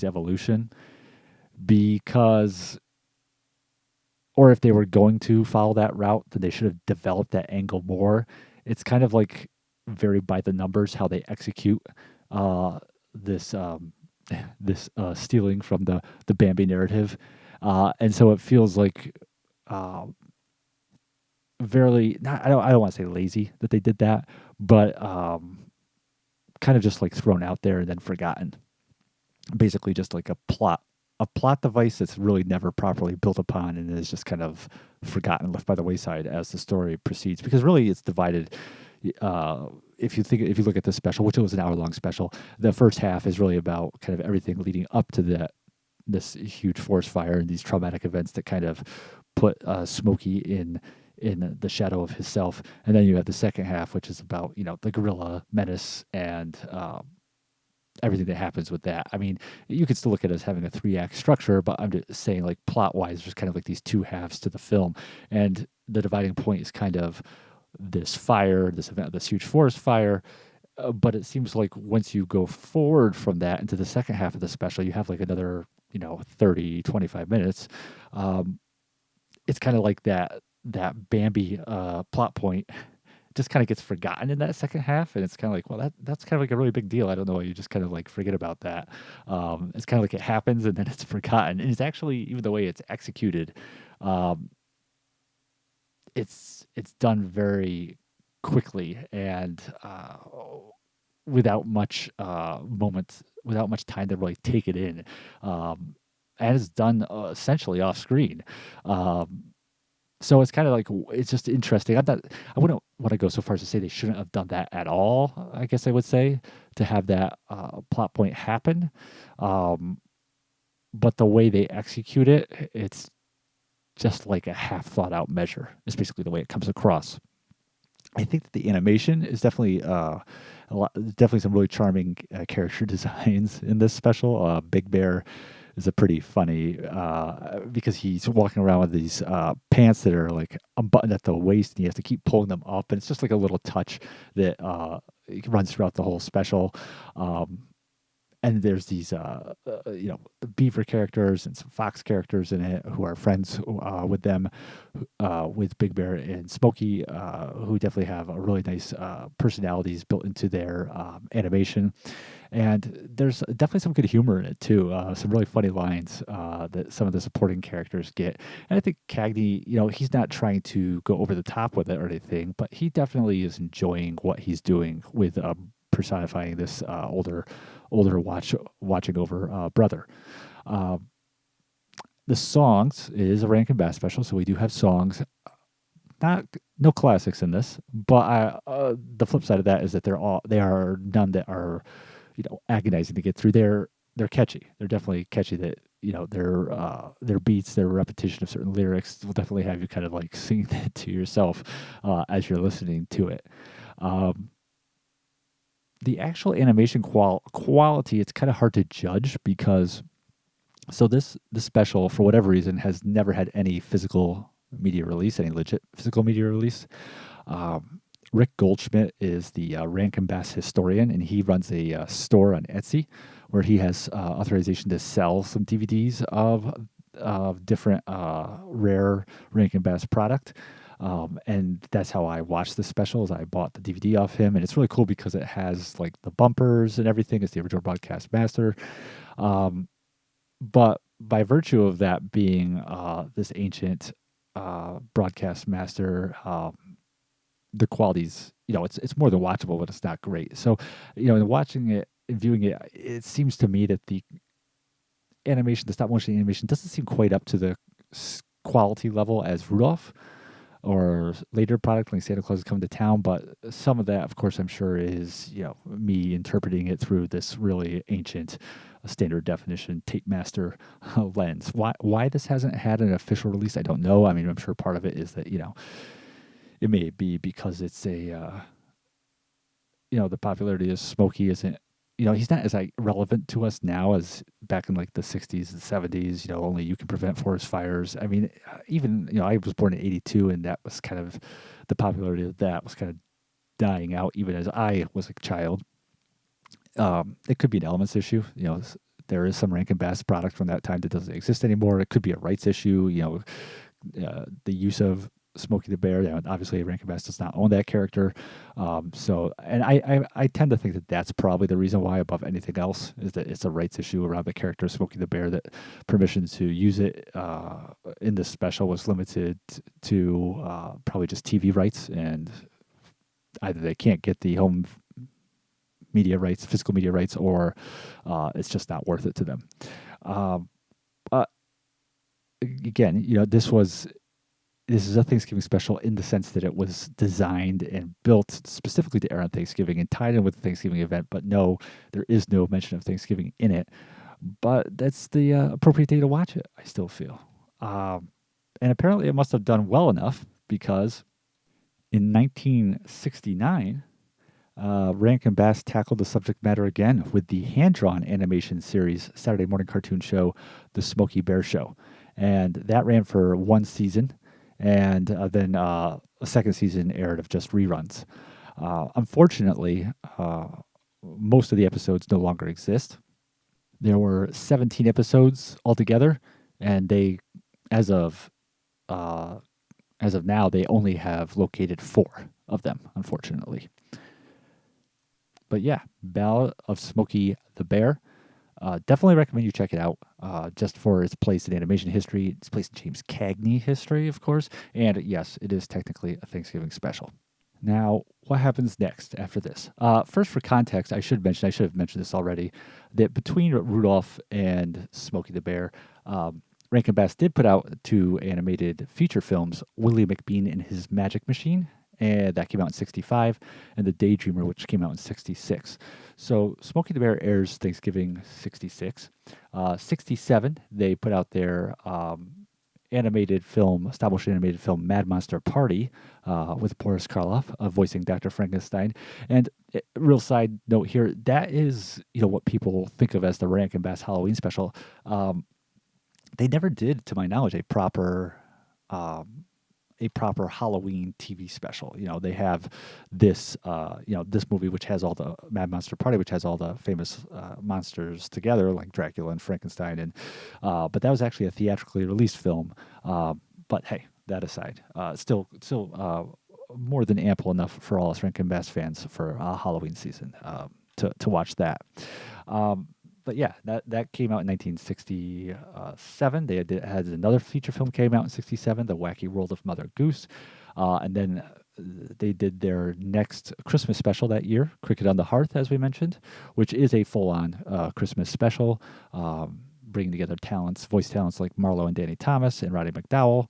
evolution, because, or if they were going to follow that route, then they should have developed that angle more. It's kind of like very by the numbers how they execute uh, this stealing from the Bambi narrative, and so it feels like uh, very not, I don't want to say lazy that they did that, but kind of just like thrown out there and then forgotten. Basically, just like a plot device that's really never properly built upon and is just kind of forgotten, left by the wayside as the story proceeds. Because really, it's divided. If you look at this special, which was an hour-long special, the first half is really about kind of everything leading up to this huge forest fire and these traumatic events that kind of put Smokey in the shadow of himself. And then you have the second half, which is about the gorilla menace and everything that happens with that. I mean, you could still look at it as having a three-act structure, but I'm just saying, like, plot-wise, there's kind of like these two halves to the film, and the dividing point is kind of this fire, this event, this huge forest fire. But it seems like once you go forward from that into the second half of the special, you have like another, 30, 25 minutes. Um, it's kind of like that Bambi plot point just kind of gets forgotten in that second half, and it's kind of like, well, that's kind of like a really big deal. I don't know why you just kind of like forget about that. It's kind of like it happens and then it's forgotten, and it's actually, even the way it's executed, um, it's done very quickly and without much without much time to really take it in, um, and it's done essentially off screen. Um, so it's kind of like it's just interesting. I wouldn't want to go so far as to say they shouldn't have done that at all. I guess I would say to have that plot point happen, um, but the way they execute it, it's just like a half thought out measure. Is basically the way it comes across. I think that the animation is definitely definitely some really charming character designs in this special. Big Bear is a pretty funny because he's walking around with these pants that are like unbuttoned at the waist, and he has to keep pulling them up, and it's just like a little touch that runs throughout the whole special. Um, and there's these beaver characters and some fox characters in it who are friends with them, with Big Bear and Smokey, who definitely have a really nice personalities built into their animation. And there's definitely some good humor in it too, some really funny lines that some of the supporting characters get. And I think Cagney, he's not trying to go over the top with it or anything, but he definitely is enjoying what he's doing with personifying this older watching over brother. Uh, the songs is a Rankin-Bass special, so we do have songs. Not no classics in this, but the flip side of that is that they are none that are agonizing to get through. They're catchy. They're definitely catchy. That their beats, their repetition of certain lyrics will definitely have you kind of like sing that to yourself as you're listening to it. Um, the actual animation quality, it's kind of hard to judge because this special, for whatever reason, has never had any physical media release, any legit physical media release. Um, Rick Goldschmidt is the Rankin-Bass historian, and he runs a store on Etsy where he has authorization to sell some DVDs of different rare Rankin-Bass product. And that's how I watched the special. Is I bought the DVD off him, and it's really cool because it has like the bumpers and everything. It's the original broadcast master. But by virtue of that being this ancient broadcast master, the quality's, it's more than watchable, but it's not great. So, in watching it and viewing it, it seems to me that the animation, the stop motion animation, doesn't seem quite up to the quality level as Rudolph or later product like Santa Claus is Coming to Town. But some of that, of course, I'm sure is, me interpreting it through this really ancient standard definition tape master lens. Why this hasn't had an official release, I don't know. I mean, I'm sure part of it is that, it may be because it's the popularity of Smokey isn't, he's not as like relevant to us now as back in like the 60s and 70s, only you can prevent forest fires. I mean, even, I was born in 82, and that was kind of, the popularity of that was kind of dying out even as I was a child. It could be an elements issue. There is some Rankin-Bass product from that time that doesn't exist anymore. It could be a rights issue. The use of Smokey the Bear. Obviously, Rankin-Bass does not own that character. And I tend to think that that's probably the reason why, above anything else, is that it's a rights issue around the character of Smokey the Bear, that permission to use it in this special was limited to probably just TV rights, and either they can't get the home media rights, physical media rights, or it's just not worth it to them. Again, this is a Thanksgiving special in the sense that it was designed and built specifically to air on Thanksgiving and tied in with the Thanksgiving event. But no, there is no mention of Thanksgiving in it. But that's the appropriate day to watch it, I still feel. And apparently it must have done well enough, because in 1969, Rankin-Bass tackled the subject matter again with the hand-drawn animation series Saturday morning cartoon show, The Smokey Bear Show. And that ran for one season. And then a second season aired of just reruns. Unfortunately, most of the episodes no longer exist. There were 17 episodes altogether, and they, as of now, they only have located 4 of them, unfortunately. But yeah, Ballad of Smokey the Bear. Definitely recommend you check it out, just for its place in animation history, its place in James Cagney history, of course. And yes, it is technically a Thanksgiving special. Now, what happens next after this? First, for context, I should have mentioned this already, that between Rudolph and Smokey the Bear, Rankin-Bass did put out 2 animated feature films, Willie McBean and His Magic Machine, and that came out in 65, and The Daydreamer, which came out in 66. So Smokey the Bear airs Thanksgiving 66. 67, they put out their animated film, stop-motion animated film, Mad Monster Party, with Boris Karloff voicing Dr. Frankenstein. And real side note here, that is, what people think of as the Rankin-Bass Halloween special. They never did, to my knowledge, a proper Halloween TV special. They have this, this movie, which has all the Mad Monster Party, which has all the famous monsters together, like Dracula and Frankenstein. And but that was actually a theatrically released film. But hey, that aside, still more than ample enough for all us Rankin-Bass fans for Halloween season to watch that. But yeah, that came out in 1967. They had another feature film came out in 67, The Wacky World of Mother Goose. And then they did their next Christmas special that year, Cricket on the Hearth, as we mentioned, which is a full-on Christmas special, bringing together voice talents like Marlo and Danny Thomas and Roddy McDowell.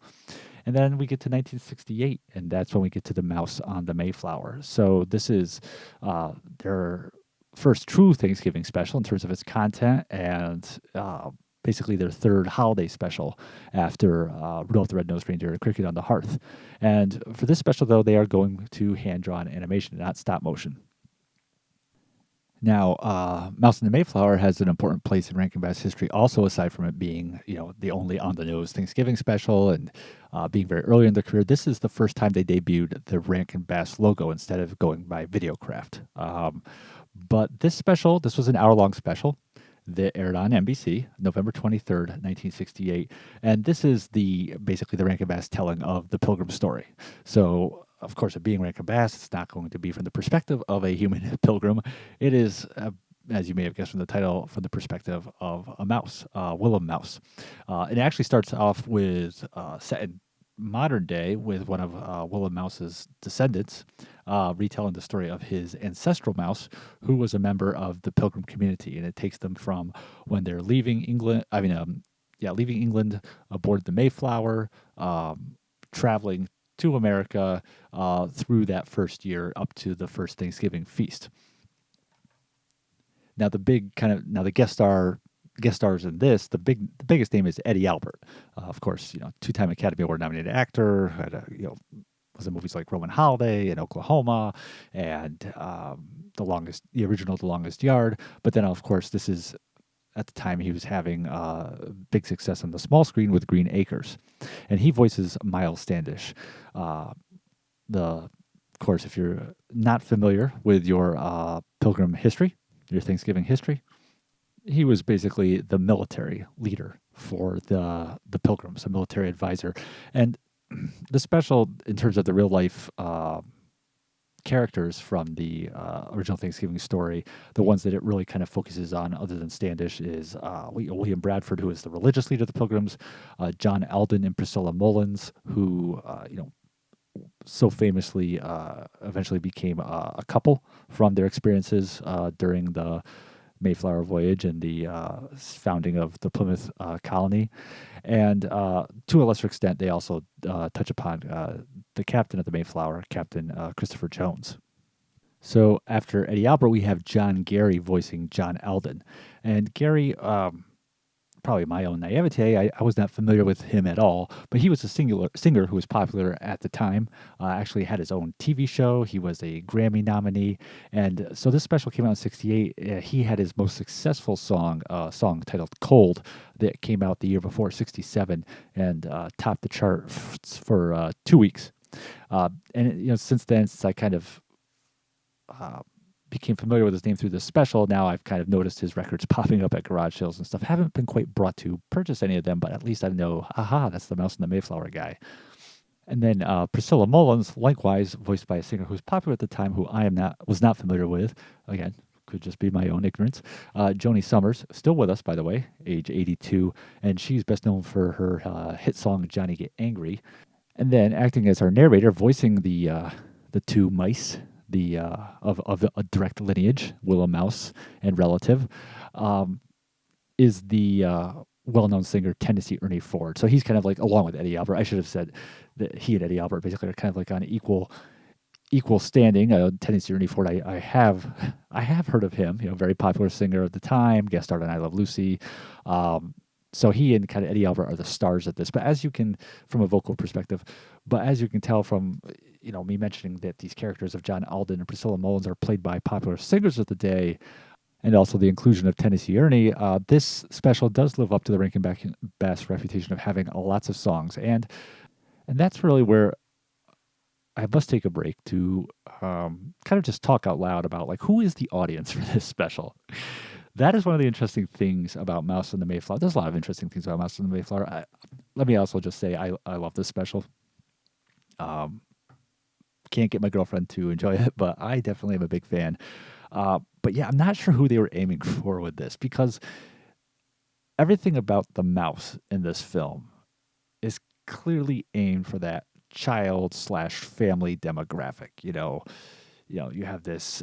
And then we get to 1968, and that's when we get to The Mouse on the Mayflower. So this is their first true Thanksgiving special in terms of its content, and basically their third holiday special after Rudolph the Red-Nosed Reindeer and Cricket on the Hearth. And for this special, though, they are going to hand-drawn animation, not stop motion. Now, Mouse and the Mayflower has an important place in Rankin-Bass history, also aside from it being, the only on-the-nose Thanksgiving special and being very early in their career. This is the first time they debuted the Rankin-Bass logo instead of going by Videocraft. But this was an hour-long special that aired on NBC, November 23rd, 1968. And this is basically the Rankin-Bass telling of the Pilgrim story. So, of course, it being Rankin-Bass, it's not going to be from the perspective of a human pilgrim. It is as you may have guessed from the title, from the perspective of a mouse, Willem Mouse. It actually starts off with set in modern day with one of Willem Mouse's descendants, retelling the story of his ancestral mouse, who was a member of the Pilgrim community, and it takes them from when they're leaving England. Leaving England aboard the Mayflower, traveling to America through that first year up to the first Thanksgiving feast. Now the guest stars in this, the biggest name is Eddie Albert. Of course, two-time Academy Award nominated actor. Was in movies like Roman Holiday and Oklahoma, and the original The Longest Yard. But then, of course, this is at the time he was having big success on the small screen with Green Acres, and he voices Miles Standish. Of course, if you're not familiar with your Pilgrim history, your Thanksgiving history, he was basically the military leader for the Pilgrims, a military advisor. And the special, in terms of the real life characters from the original Thanksgiving story, the ones that it really kind of focuses on, other than Standish, is William Bradford, who is the religious leader of the Pilgrims, John Alden and Priscilla Mullins, who so famously eventually became a couple from their experiences during the Mayflower voyage and the founding of the Plymouth colony. And to a lesser extent, they also touch upon the captain of the Mayflower, Captain Christopher Jones. So after Eddie Albert, we have John Gary voicing John Alden. And Gary, probably my own naivete, I was not familiar with him at all, but he was a singer who was popular at the time, actually had his own TV show. He was a Grammy nominee. And so this special came out in 68. He had his most successful song titled Cold, that came out the year before, 67, and topped the chart for 2 weeks. And since then, since I kind of became familiar with his name through this special, now I've kind of noticed his records popping up at garage sales and stuff. Haven't been quite brought to purchase any of them, but at least I know, that's the Mouse and the Mayflower guy. And then Priscilla Mullins, likewise voiced by a singer who was popular at the time, who was not familiar with. Again, could just be my own ignorance. Joni Summers, still with us, by the way, age 82, and she's best known for her hit song "Johnny Get Angry." And then acting as our narrator, voicing the two mice, of a direct lineage, Willem Mouse and relative, is the well-known singer Tennessee Ernie Ford. So he's kind of like, along with Eddie Albert, I should have said that he and Eddie Albert basically are kind of like on equal standing. Tennessee Ernie Ford, I have heard of him. Very popular singer at the time, guest starred on I Love Lucy. So he and kind of Eddie Albert are the stars at this. But as you can, from a vocal perspective, tell from me mentioning that these characters of John Alden and Priscilla Mullins are played by popular singers of the day, and also the inclusion of Tennessee Ernie, this special does live up to the Rankin-Bass reputation of having lots of songs. And that's really where I must take a break to kind of just talk out loud about, like, who is the audience for this special? That is one of the interesting things about Mouse and the Mayflower. There's a lot of interesting things about Mouse and the Mayflower. Let me also just say I love this special. Can't get my girlfriend to enjoy it, but I definitely am a big fan. But yeah, I'm not sure who they were aiming for with this, because everything about the mouse in this film is clearly aimed for that child/family demographic. You have this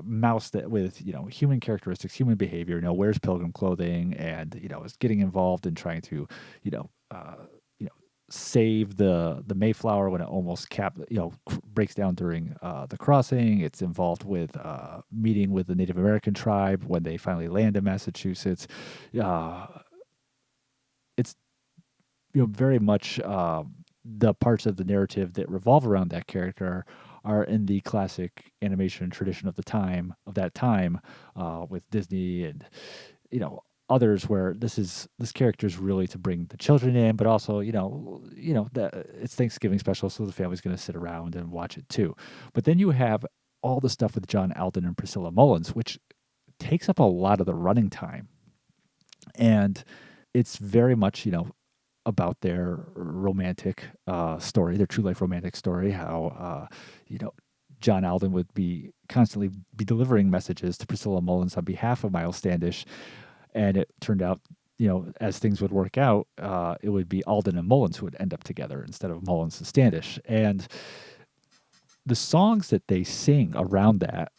mouse that with human characteristics, human behavior, wears pilgrim clothing, and is getting involved in trying to save the Mayflower when it almost breaks down during the crossing. It's involved with meeting with the Native American tribe when they finally land in Massachusetts. It's very much the parts of the narrative that revolve around that character are in the classic animation tradition of that time, with Disney and others, where this character is really to bring the children in, but also it's Thanksgiving special, so the family's going to sit around and watch it too. But then you have all the stuff with John Alden and Priscilla Mullins, which takes up a lot of the running time, and it's very much about their romantic story, their true life romantic story, how John Alden would be constantly be delivering messages to Priscilla Mullins on behalf of Miles Standish, and it turned out, as things would work out, it would be Alden and Mullins who would end up together instead of Mullins and Standish. And the songs that they sing around that,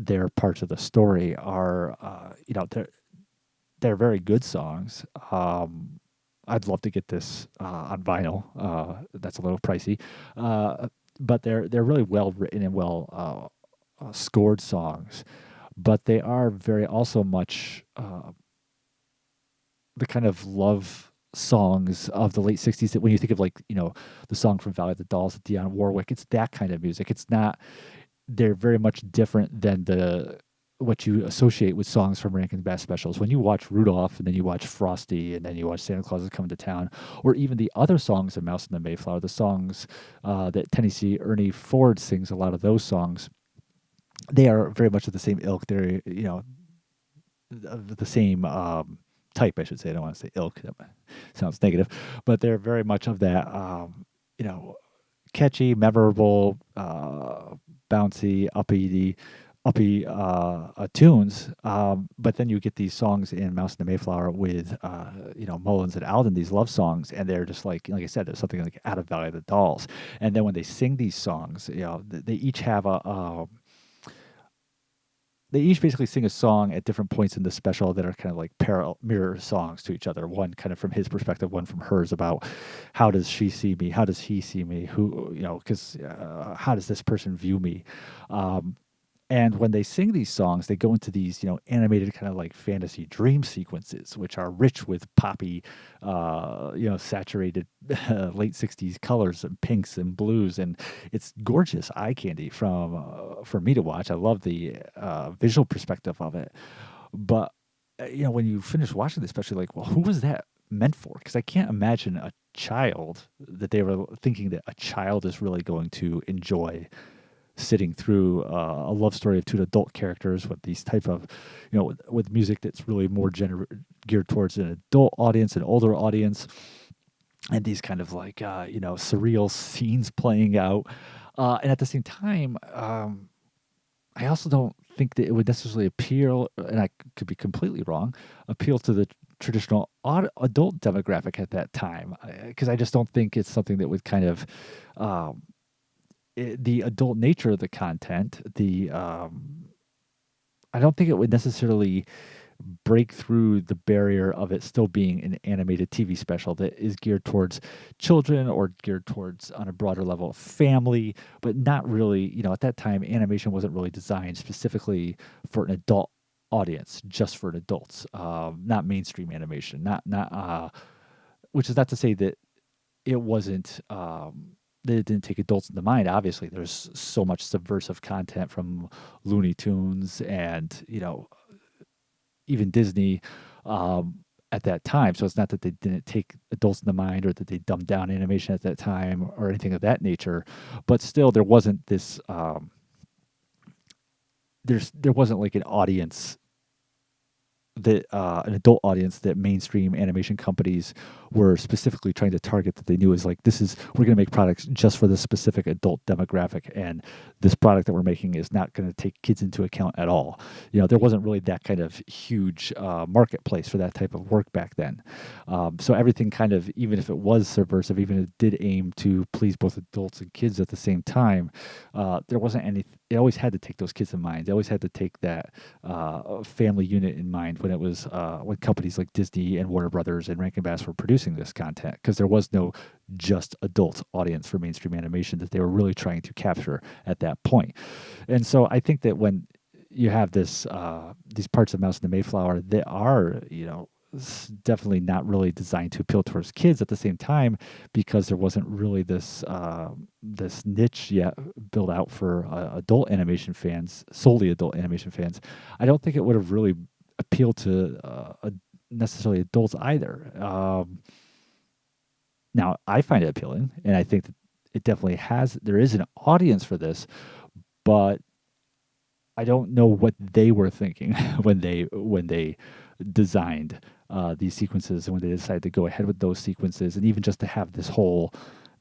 their parts of the story are, they're very good songs. I'd love to get this on vinyl. That's a little pricey, but they're really well written and well scored songs. But they are very also much the kind of love songs of the late '60s that when you think of like the song from Valley of the Dolls with Dionne Warwick, it's that kind of music. It's not. They're very much different than what you associate with songs from Rankin-Bass specials. When you watch Rudolph and then you watch Frosty and then you watch Santa Claus is Coming to Town, or even the other songs of Mouse and the Mayflower, the songs that Tennessee Ernie Ford sings, a lot of those songs, they are very much of the same ilk. They're, of the same type, I should say. I don't want to say ilk. That sounds negative. But they're very much of that, catchy, memorable, bouncy, uppy tunes. But then you get these songs in Mouse and the Mayflower with, Mullins and Alden, these love songs, and they're just like I said, there's something like out of Valley of the Dolls. And then when they sing these songs, they each have they each basically sing a song at different points in the special that are kind of like parallel mirror songs to each other. One kind of from his perspective, one from hers, about how does she see me? How does he see me? Because how does this person view me? And when they sing these songs, they go into these, animated kind of like fantasy dream sequences, which are rich with poppy, saturated late '60s colors and pinks and blues, and it's gorgeous eye candy for me to watch. I love the visual perspective of it, but when you finish watching this, especially like, well, who was that meant for? Because I can't imagine a child that they were thinking that a child is really going to enjoy sitting through a love story of two adult characters with these type of, with music that's really more geared towards an adult audience, an older audience, and these kind of like, surreal scenes playing out. And at the same time, I also don't think that it would necessarily appeal, and I could be completely wrong, appeal to the traditional adult demographic at that time, because I just don't think it's something that would kind of the adult nature of the content, I don't think it would necessarily break through the barrier of it still being an animated TV special that is geared towards children or geared towards, on a broader level, family, but not really, at that time, animation wasn't really designed specifically for an adult audience, just for adults, not mainstream animation, which is not to say that it wasn't, that it didn't take adults into mind. Obviously, there's so much subversive content from Looney Tunes and, even Disney at that time. So it's not that they didn't take adults into mind or that they dumbed down animation at that time or anything of that nature. But still, there wasn't this, there wasn't like an audience that an adult audience that mainstream animation companies were specifically trying to target, that they knew is like, we're going to make products just for this specific adult demographic, and this product that we're making is not going to take kids into account at all. There wasn't really that kind of huge marketplace for that type of work back then. So everything kind of, even if it was subversive, even if it did aim to please both adults and kids at the same time, there wasn't any. It always had to take those kids in mind. They always had to take that family unit in mind when it was when companies like Disney and Warner Brothers and Rankin-Bass were producing this content, because there was no just adult audience for mainstream animation that they were really trying to capture at that point. And so I think that when you have these parts of Mouse and the Mayflower that are, definitely not really designed to appeal towards kids at the same time, because there wasn't really this niche yet built out for adult animation fans, solely adult animation fans. I don't think it would have really appealed to necessarily adults either. Now, I find it appealing, and I think that it definitely there is an audience for this, but I don't know what they were thinking when they designed these sequences, and when they decided to go ahead with those sequences, and even just to have this whole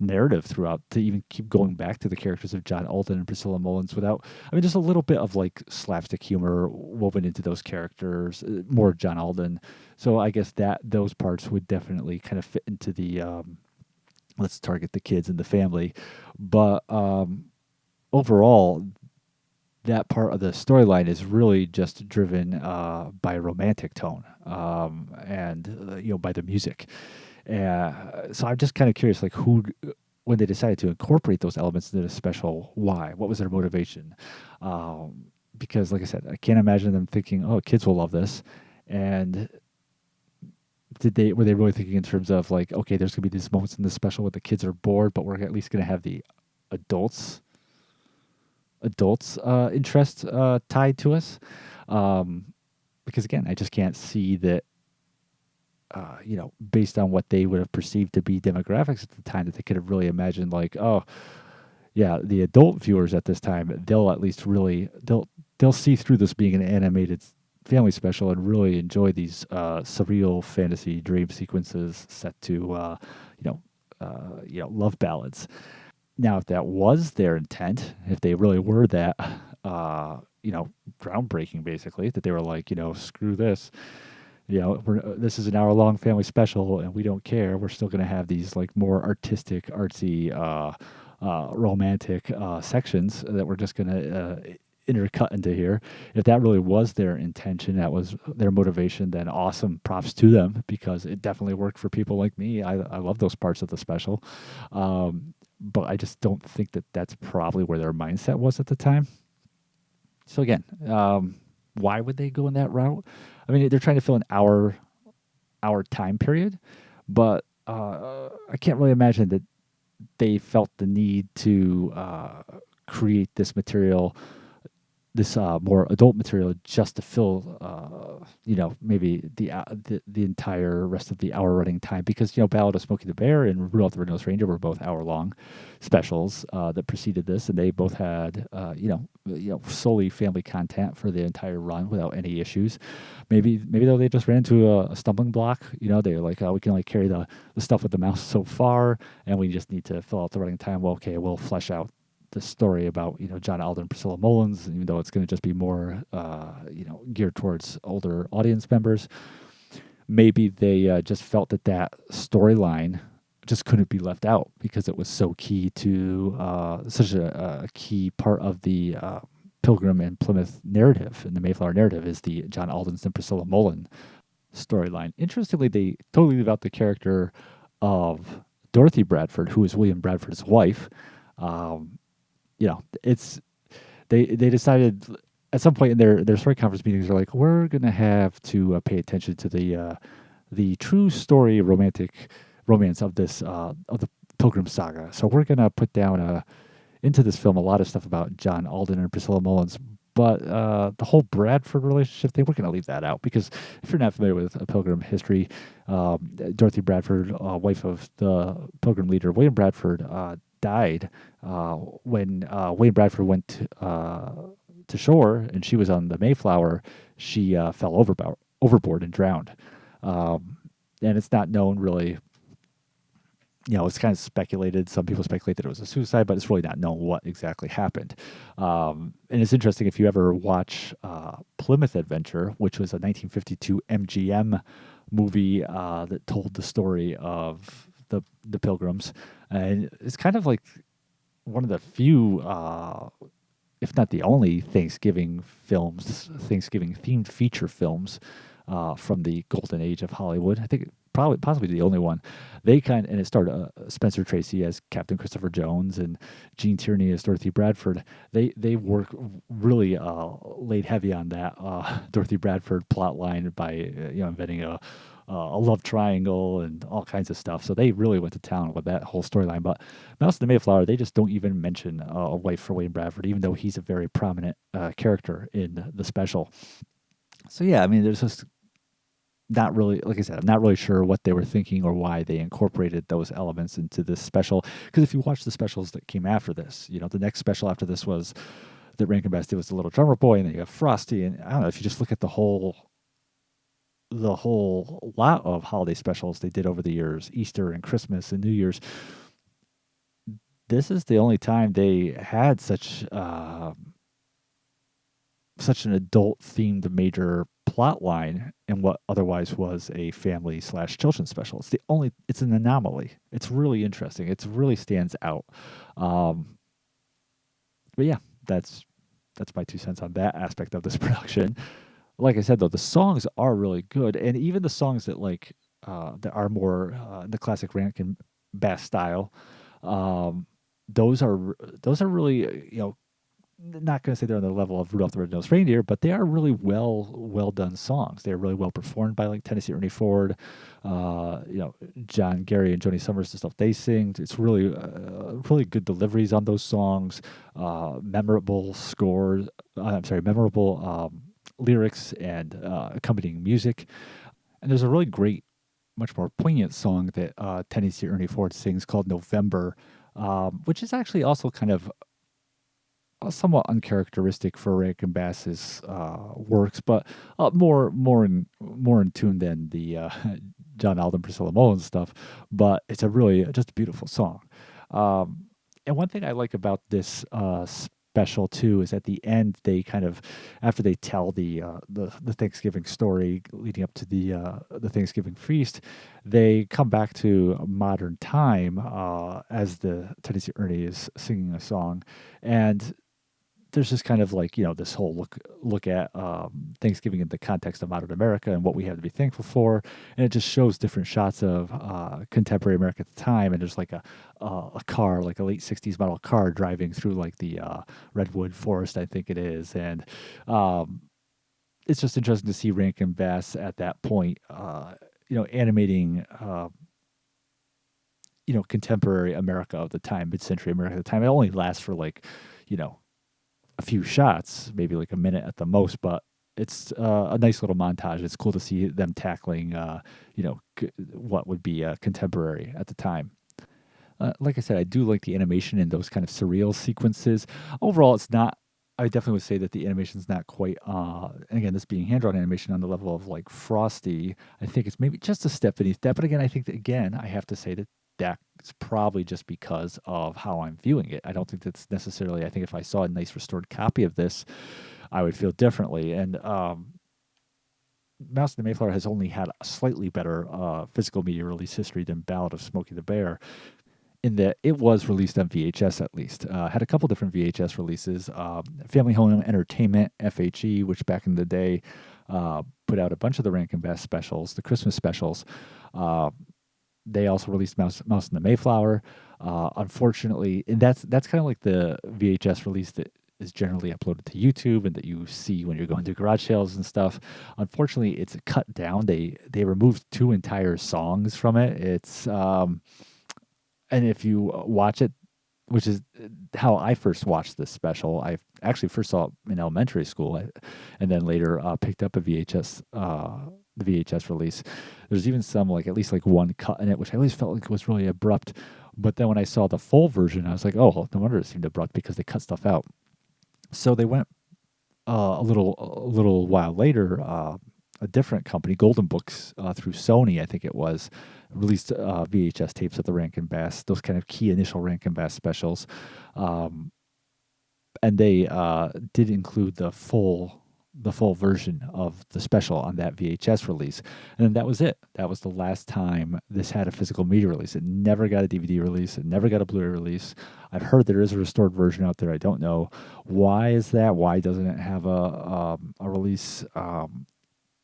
narrative throughout to even keep going back to the characters of John Alden and Priscilla Mullins without, I mean, just a little bit of like slapstick humor woven into those characters, more John Alden. So I guess that those parts would definitely kind of fit into the let's target the kids and the family. But overall, that part of the storyline is really just driven by a romantic tone and by the music. So I'm just kind of curious, like who, when they decided to incorporate those elements into the special, why? What was their motivation? Because, like I said, I can't imagine them thinking, "Oh, kids will love this," and were they really thinking in terms of like, okay, there's gonna be these moments in the special where the kids are bored, but we're at least gonna have the adults interest tied to us, um, because again, I just can't see that. Based on what they would have perceived to be demographics at the time, that they could have really imagined, like, oh, yeah, the adult viewers at this time, they'll at least really they'll see through this being an animated family special and really enjoy these surreal fantasy dream sequences set to love ballads. Now, if that was their intent, if they really were that, groundbreaking, basically, that they were like, screw this, this is an hour-long family special, and we don't care. We're still going to have these like more artistic, artsy, romantic sections that we're just going to intercut into here. If that really was their intention, that was their motivation, then awesome, props to them, because it definitely worked for people like me. I love those parts of the special. But I just don't think that that's probably where their mindset was at the time. So again, why would they go in that route? I mean, they're trying to fill an hour time period, but I can't really imagine that they felt the need to create this material, this more adult material, just to fill, maybe the entire rest of the hour running time. Because Ballad of Smokey the Bear and Rudolph the Red-Nosed Reindeer were both hour-long specials that preceded this, and they both had solely family content for the entire run without any issues. Maybe though they just ran into a stumbling block. They were like, we can only carry the stuff with the mouse so far, and we just need to fill out the running time. Well, okay, we'll flesh out the story about John Alden and Priscilla Mullins, even though it's going to just be more geared towards older audience members. Maybe they just felt that storyline just couldn't be left out because it was so key to such a key part of the Pilgrim and Plymouth narrative, and the Mayflower narrative is the John Alden's and Priscilla Mullen storyline. Interestingly, they totally leave out the character of Dorothy Bradford, who is William Bradford's wife. It's they decided at some point in their story conference meetings, they're like, we're gonna have to pay attention to the true story romance of this of the Pilgrim Saga. So we're gonna put down into this film a lot of stuff about John Alden and Priscilla Mullins. But the whole Bradford relationship, they were going to leave that out, because if you're not familiar with Pilgrim history, Dorothy Bradford, wife of the Pilgrim leader William Bradford, died when William Bradford went to shore, and she was on the Mayflower. She fell overboard and drowned. And it's not known really. It's kind of speculated. Some people speculate that it was a suicide, but it's really not known what exactly happened. And it's interesting, if you ever watch Plymouth Adventure, which was a 1952 MGM movie that told the story of the Pilgrims. And it's kind of like one of the few, if not the only, Thanksgiving themed feature films from the golden age of Hollywood. I think possibly the only one. And it starred Spencer Tracy as Captain Christopher Jones and Gene Tierney as Dorothy Bradford. They work really laid heavy on that Dorothy Bradford plot line by inventing a love triangle and all kinds of stuff. So they really went to town with that whole storyline. But Mouse and the Mayflower, they just don't even mention a wife for William Bradford, even though he's a very prominent character in the special. So yeah, I mean, there's just not really, like I said, I'm not really sure what they were thinking or why they incorporated those elements into this special. Because if you watch the specials that came after this, the next special after this was that Rankin-Bass did was The Little Drummer Boy, and then you have Frosty, and I don't know, if you just look at the whole lot of holiday specials they did over the years, Easter and Christmas and New Year's, this is the only time they had such an adult themed major plot line in what otherwise was a family slash children's special. It's an anomaly. It's really interesting. It really stands out. Um, but yeah, that's my 2 cents on that aspect of this production. Like I said though, the songs are really good, and even the songs that are more in the classic Rankin Bass style, um, those are really not going to say they're on the level of Rudolph the Red-Nosed Reindeer, but they are really well done songs. They're really well performed by like Tennessee Ernie Ford, John Gary and Joni Summers, the stuff they sing. It's really good deliveries on those songs, memorable scores. I'm sorry, memorable lyrics and accompanying music. And there's a really great, much more poignant song that Tennessee Ernie Ford sings called November, which is actually also kind of somewhat uncharacteristic for Rankin-Bass's works, but more in tune than the John Alden, Priscilla Mullins stuff. But it's a really just a beautiful song. And one thing I like about this special too is at the end they kind of, after they tell the Thanksgiving story leading up to the Thanksgiving feast, they come back to modern time as the Tennessee Ernie is singing a song, and there's just kind of like this whole look at Thanksgiving in the context of modern America and what we have to be thankful for, and it just shows different shots of contemporary America at the time, and there's like a car, like a late '60s model car, driving through like the redwood forest, I think it is, and it's just interesting to see Rankin-Bass at that point, animating. Contemporary America of the time, mid-century America at the time. It only lasts for like, a few shots, maybe like a minute at the most, but it's a nice little montage. It's cool to see them tackling, what would be contemporary at the time. Like I said, I do like the animation in those kind of surreal sequences. Overall, it's not. I definitely would say that the animation's not quite. And again, this being hand-drawn animation on the level of like Frosty, I think it's maybe just a step beneath that. But again, I think that I have to say that that's probably just because of how I'm viewing it. I don't think that's necessarily. I think if I saw a nice restored copy of this, I would feel differently. And Mouse and the Mayflower has only had a slightly better physical media release history than Ballad of Smokey the Bear, in that it was released on VHS at least. Had a couple different VHS releases. Family Home Entertainment, FHE, which back in the day put out a bunch of the Rankin-Bass specials, the Christmas specials. They also released Mouse and the Mayflower. Unfortunately, and that's kind of like the VHS release that is generally uploaded to YouTube and that you see when you're going to garage sales and stuff. Unfortunately, it's cut down. They removed 2 entire songs from it. It's and if you watch it, which is how I first watched this special, I actually first saw it in elementary school, and then later picked up a the VHS release. There's even some, like at least like one cut in it, which I always felt like was really abrupt. But then when I saw the full version, I was like, oh, no wonder it seemed abrupt, because they cut stuff out. So they went a little while later. A different company, Golden Books, through Sony, I think it was, released VHS tapes of the Rankin-Bass, those kind of key initial Rankin-Bass specials, and they did include the full version of the special on that VHS release, and then that was it. That was the last time this had a physical media release. It never got a DVD release. It never got a Blu-ray release. I've heard there is a restored version out there. I don't know why is that. Why doesn't it have a release?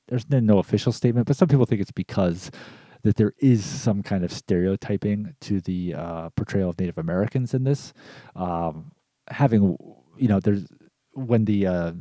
There's been no official statement, but some people think it's because that there is some kind of stereotyping to the portrayal of Native Americans in this. There's when the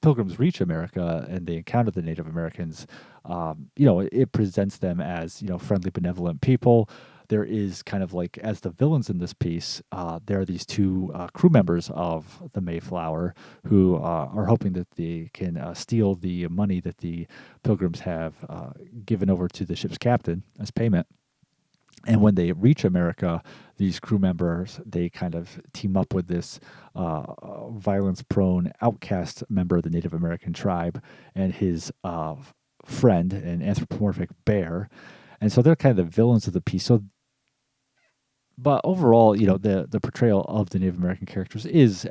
Pilgrims reach America and they encounter the Native Americans, it presents them as, friendly, benevolent people. There is kind of like, as the villains in this piece, there are these 2 crew members of the Mayflower who are hoping that they can steal the money that the Pilgrims have given over to the ship's captain as payment. And when they reach America, these crew members, they kind of team up with this violence-prone outcast member of the Native American tribe and his friend, an anthropomorphic bear. And so they're kind of the villains of the piece. So But overall, the portrayal of the Native American characters is,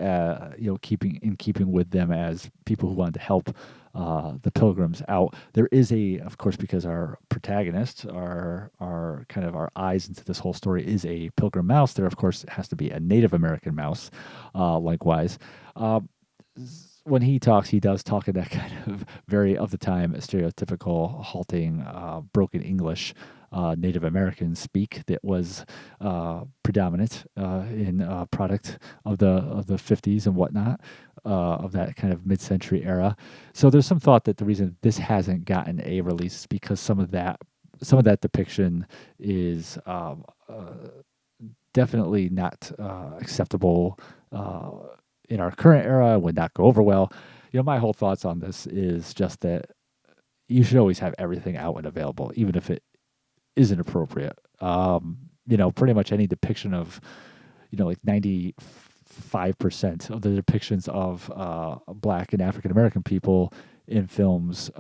keeping with them as people who wanted to help the pilgrims out. There is of course, because our protagonist, our kind of our eyes into this whole story is a pilgrim mouse. There, of course, has to be a Native American mouse. Likewise, uh, when he talks, he does talk in that kind of very of the time stereotypical, halting, broken English, Native American speak that was predominant in product of the 50s and whatnot, of that kind of mid-century era. So there's some thought that the reason this hasn't gotten a release is because some of that depiction is definitely not acceptable in our current era, would not go over well. My whole thoughts on this is just that you should always have everything out and available, even if it isn't appropriate. Pretty much any depiction of, like 95% of the depictions of Black and African American people in films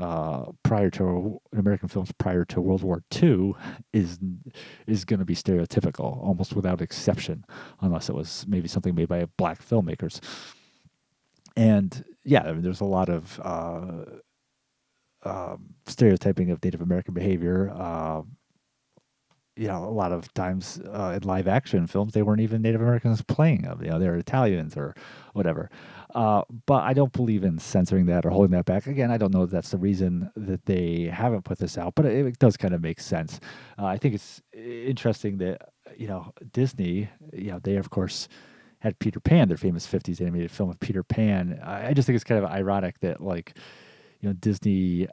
prior to World War II is going to be stereotypical, almost without exception, unless it was maybe something made by Black filmmakers. And yeah, I mean, there's a lot of stereotyping of Native American behavior. A lot of times in live action films, they weren't even Native Americans playing them. They're Italians or whatever. But I don't believe in censoring that or holding that back. Again, I don't know if that's the reason that they haven't put this out, but it does kind of make sense. I think it's interesting that, Disney, they, of course, had Peter Pan, their famous 50s animated film of Peter Pan. I just think it's kind of ironic that, like, Disney,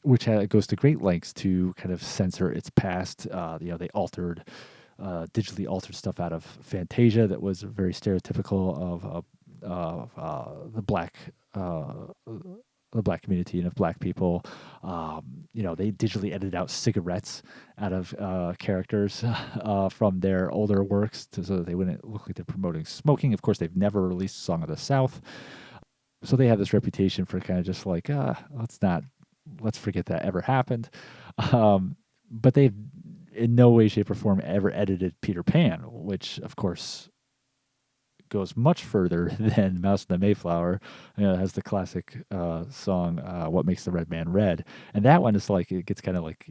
which goes to great lengths to kind of censor its past. They digitally altered stuff out of Fantasia that was very stereotypical of the black community and of Black people. They digitally edited out cigarettes out of characters from their older works so that they wouldn't look like they're promoting smoking. Of course, they've never released Song of the South. So they have this reputation for kind of just like, let's forget that ever happened. But they've in no way, shape, or form ever edited Peter Pan, which of course goes much further than Mouse and the Mayflower. It has the classic song, What Makes the Red Man Red. And that one is like, it gets kind of like,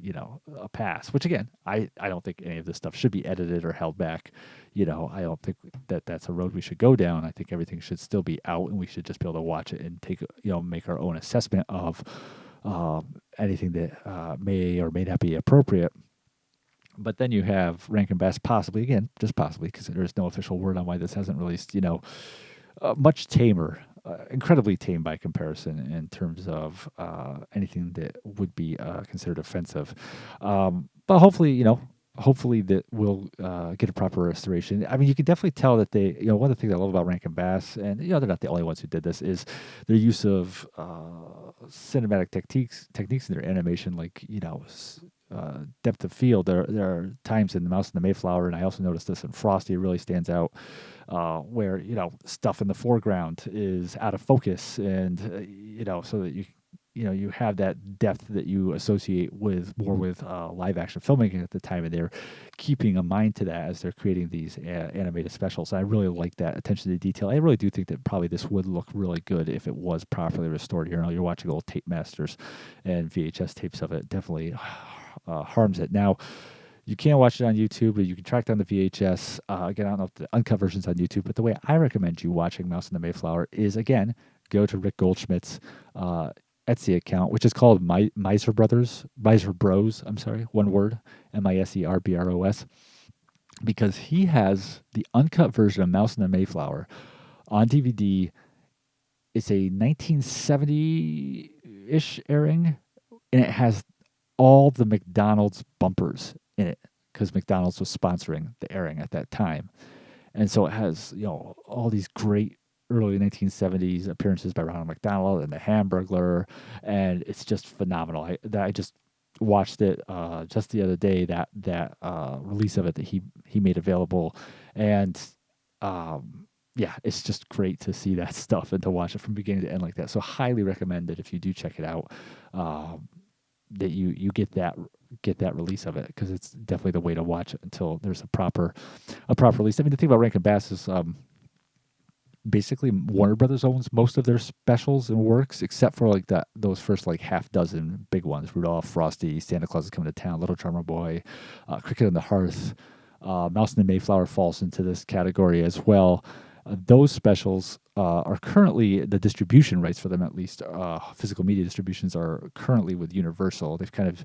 a pass, which again, I don't think any of this stuff should be edited or held back. I don't think that that's a road we should go down. I think everything should still be out and we should just be able to watch it and make our own assessment of anything that may or may not be appropriate. But then you have Rankin-Bass possibly, again, just possibly, because there's no official word on why this hasn't released, much tamer, incredibly tame by comparison in terms of anything that would be considered offensive. But hopefully that we'll get a proper restoration. I mean, you can definitely tell that they, one of the things I love about Rankin-Bass, and they're not the only ones who did this, is their use of cinematic techniques in their animation, like depth of field. There are times in The Mouse and the Mayflower, and I also noticed this in Frosty. It really stands out where stuff in the foreground is out of focus, and so that you have that depth that you associate with live action filmmaking at the time, and they're keeping a mind to that as they're creating these animated specials. I really like that attention to detail. I really do think that probably this would look really good if it was properly restored. You're watching old tape masters and VHS tapes of it. Definitely harms it. Now, you can't watch it on YouTube, but you can track down the VHS. Again, I don't know if the uncut version's on YouTube, but the way I recommend you watching Mouse and the Mayflower is, again, go to Rick Goldschmidt's Etsy account, which is called Miser Bros, one word, MISERBROS, because he has the uncut version of Mouse and the Mayflower on DVD. It's a 1970-ish airing, and it has all the McDonald's bumpers in it because McDonald's was sponsoring the airing at that time. And so it has, all these great early 1970s appearances by Ronald McDonald and the Hamburglar, and it's just phenomenal. I just watched it just the other day, that release of it that he made available, and yeah, it's just great to see that stuff and to watch it from beginning to end like that. So highly recommend it if you do check it out. that you get that release of it, because it's definitely the way to watch it until there's a proper release. I mean, the thing about Rankin-Bass is basically Warner Brothers owns most of their specials and works, except for like those first like half dozen big ones: Rudolph, Frosty, Santa Claus is Coming to Town, Little Drummer Boy, Cricket on the Hearth, Mouse and the Mayflower falls into this category as well. Those specials are currently, the distribution rights for them, at least physical media distributions, are currently with Universal. They've kind of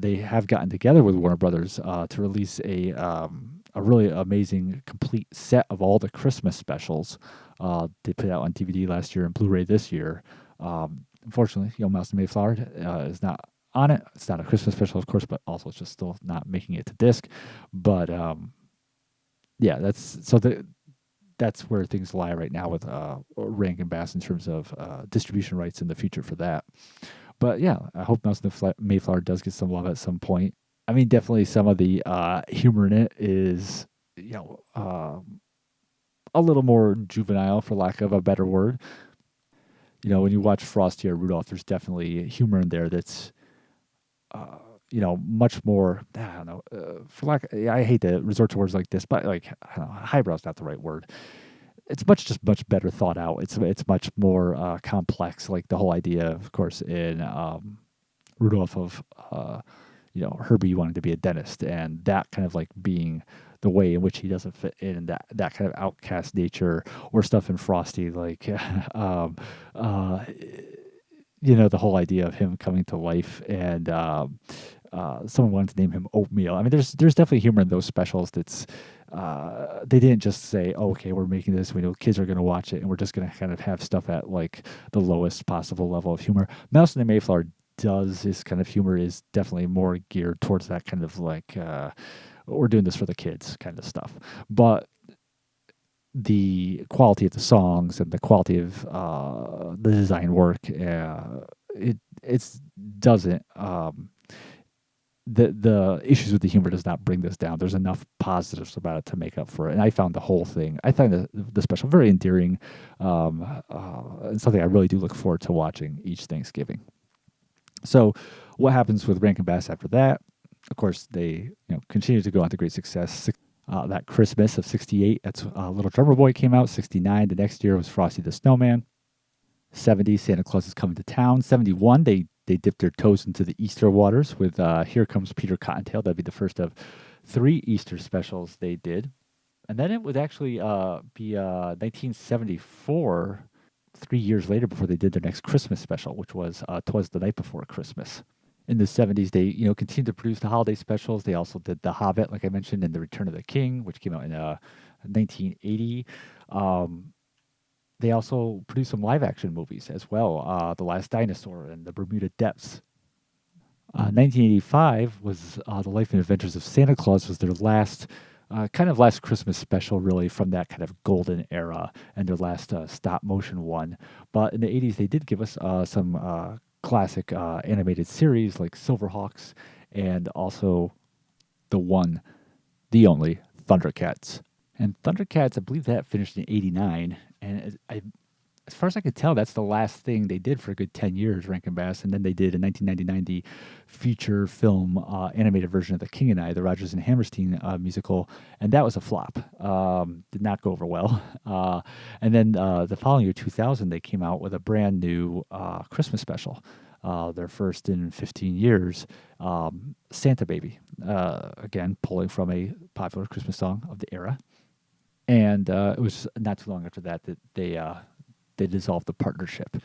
they have gotten together with Warner Brothers to release a really amazing complete set of all the Christmas specials. They put out on DVD last year and Blu-ray this year. Unfortunately, Mouse and Mayflower is not on it. It's not a Christmas special, of course, but also it's just still not making it to disc. But yeah, that's where things lie right now with Rankin-Bass in terms of distribution rights in the future for that. But yeah, I hope Mouse and the Mayflower does get some love at some point. I mean, definitely some of the humor in it is, a little more juvenile, for lack of a better word. When you watch Frosty or Rudolph, there's definitely humor in there that's, much more, I don't know, I hate to resort to words like this, but like, I don't know, highbrow's not the right word. It's much better thought out. It's much more complex. Like the whole idea, of course, in Rudolph of, Herbie wanted to be a dentist, and that kind of like being the way in which he doesn't fit in, and that kind of outcast nature, or stuff in Frosty, like, the whole idea of him coming to life, and someone wanted to name him Oatmeal. I mean, there's definitely humor in those specials. That's they didn't just say, oh, okay, we're making this, we know kids are going to watch it, and we're just going to kind of have stuff at like the lowest possible level of humor. Mouse and the Mayflower does his kind of humor is definitely more geared towards that kind of like we're doing this for the kids kind of stuff. But the quality of the songs and the quality of the design work, it doesn't. The issues with the humor does not bring this down. There's enough positives about it to make up for it. And I found the whole thing, I find the special very endearing, and something I really do look forward to watching each Thanksgiving. So what happens with Rankin-Bass after that? Of course, they continue to go on to great success. That Christmas of '68, that's Little Drummer Boy came out. '69, the next year was Frosty the Snowman. '70, Santa Claus is Coming to Town. '71, they dipped their toes into the Easter waters with Here Comes Peter Cottontail. That'd be the first of 3 Easter specials they did. And then it would actually be 1974, 3 years later, before they did their next Christmas special, which was 'Twas the Night Before Christmas. In the '70s, they continued to produce the holiday specials. They also did The Hobbit, like I mentioned, and The Return of the King, which came out in 1980. They also produced some live action movies as well, The Last Dinosaur and The Bermuda Depths. 1985 was The Life and Adventures of Santa Claus, was their last last Christmas special, really, from that kind of golden era, and their last stop motion one. But in the '80s, they did give us some classic animated series like Silverhawks, and also the only Thundercats. And Thundercats, I believe that finished in '89, and as far as I could tell, that's the last thing they did for a good 10 years, Rankin-Bass. And then they did in 1999 the feature film animated version of The King and I, the Rodgers and Hammerstein musical, and that was a flop. Did not go over well. And then the following year, 2000, they came out with a brand new Christmas special, their first in 15 years, Santa Baby, again, pulling from a popular Christmas song of the era. And it was not too long after that they dissolved the partnership.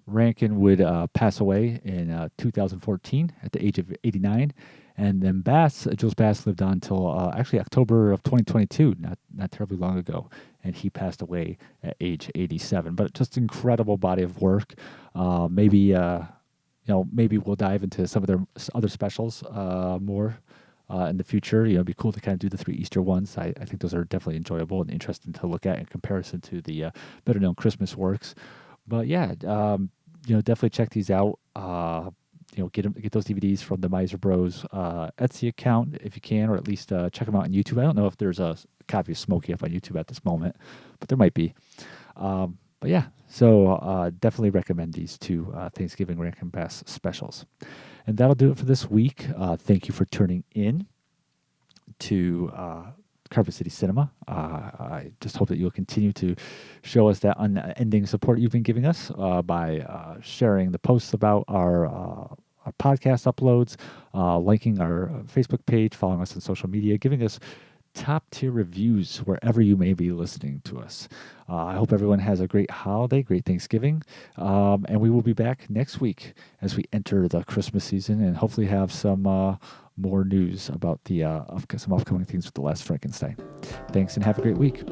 Rankin would pass away in 2014 at the age of 89, and then Jules Bass lived on until actually October of 2022, not terribly long ago, and he passed away at age 87. But just incredible body of work. Maybe we'll dive into some of their other specials more in the future. It'd be cool to kind of do the 3 Easter ones. I think those are definitely enjoyable and interesting to look at in comparison to the better known Christmas works. But yeah, definitely check these out. Get those DVDs from the Miser Bros Etsy account if you can, or at least check them out on YouTube. I don't know if there's a copy of SMOKEY up on YouTube at this moment, but there might be. But But yeah, so definitely recommend these two Thanksgiving Rankin-Bass specials. And that'll do it for this week. Thank you for tuning in to Carpet City Cinema. I just hope that you'll continue to show us that unending support you've been giving us by sharing the posts about our podcast uploads, liking our Facebook page, following us on social media, giving us top tier reviews wherever you may be listening to us. I hope everyone has a great holiday, great Thanksgiving, and we will be back next week as we enter the Christmas season and hopefully have some more news about the some upcoming things with The Last Frankenstein. Thanks and have a great week.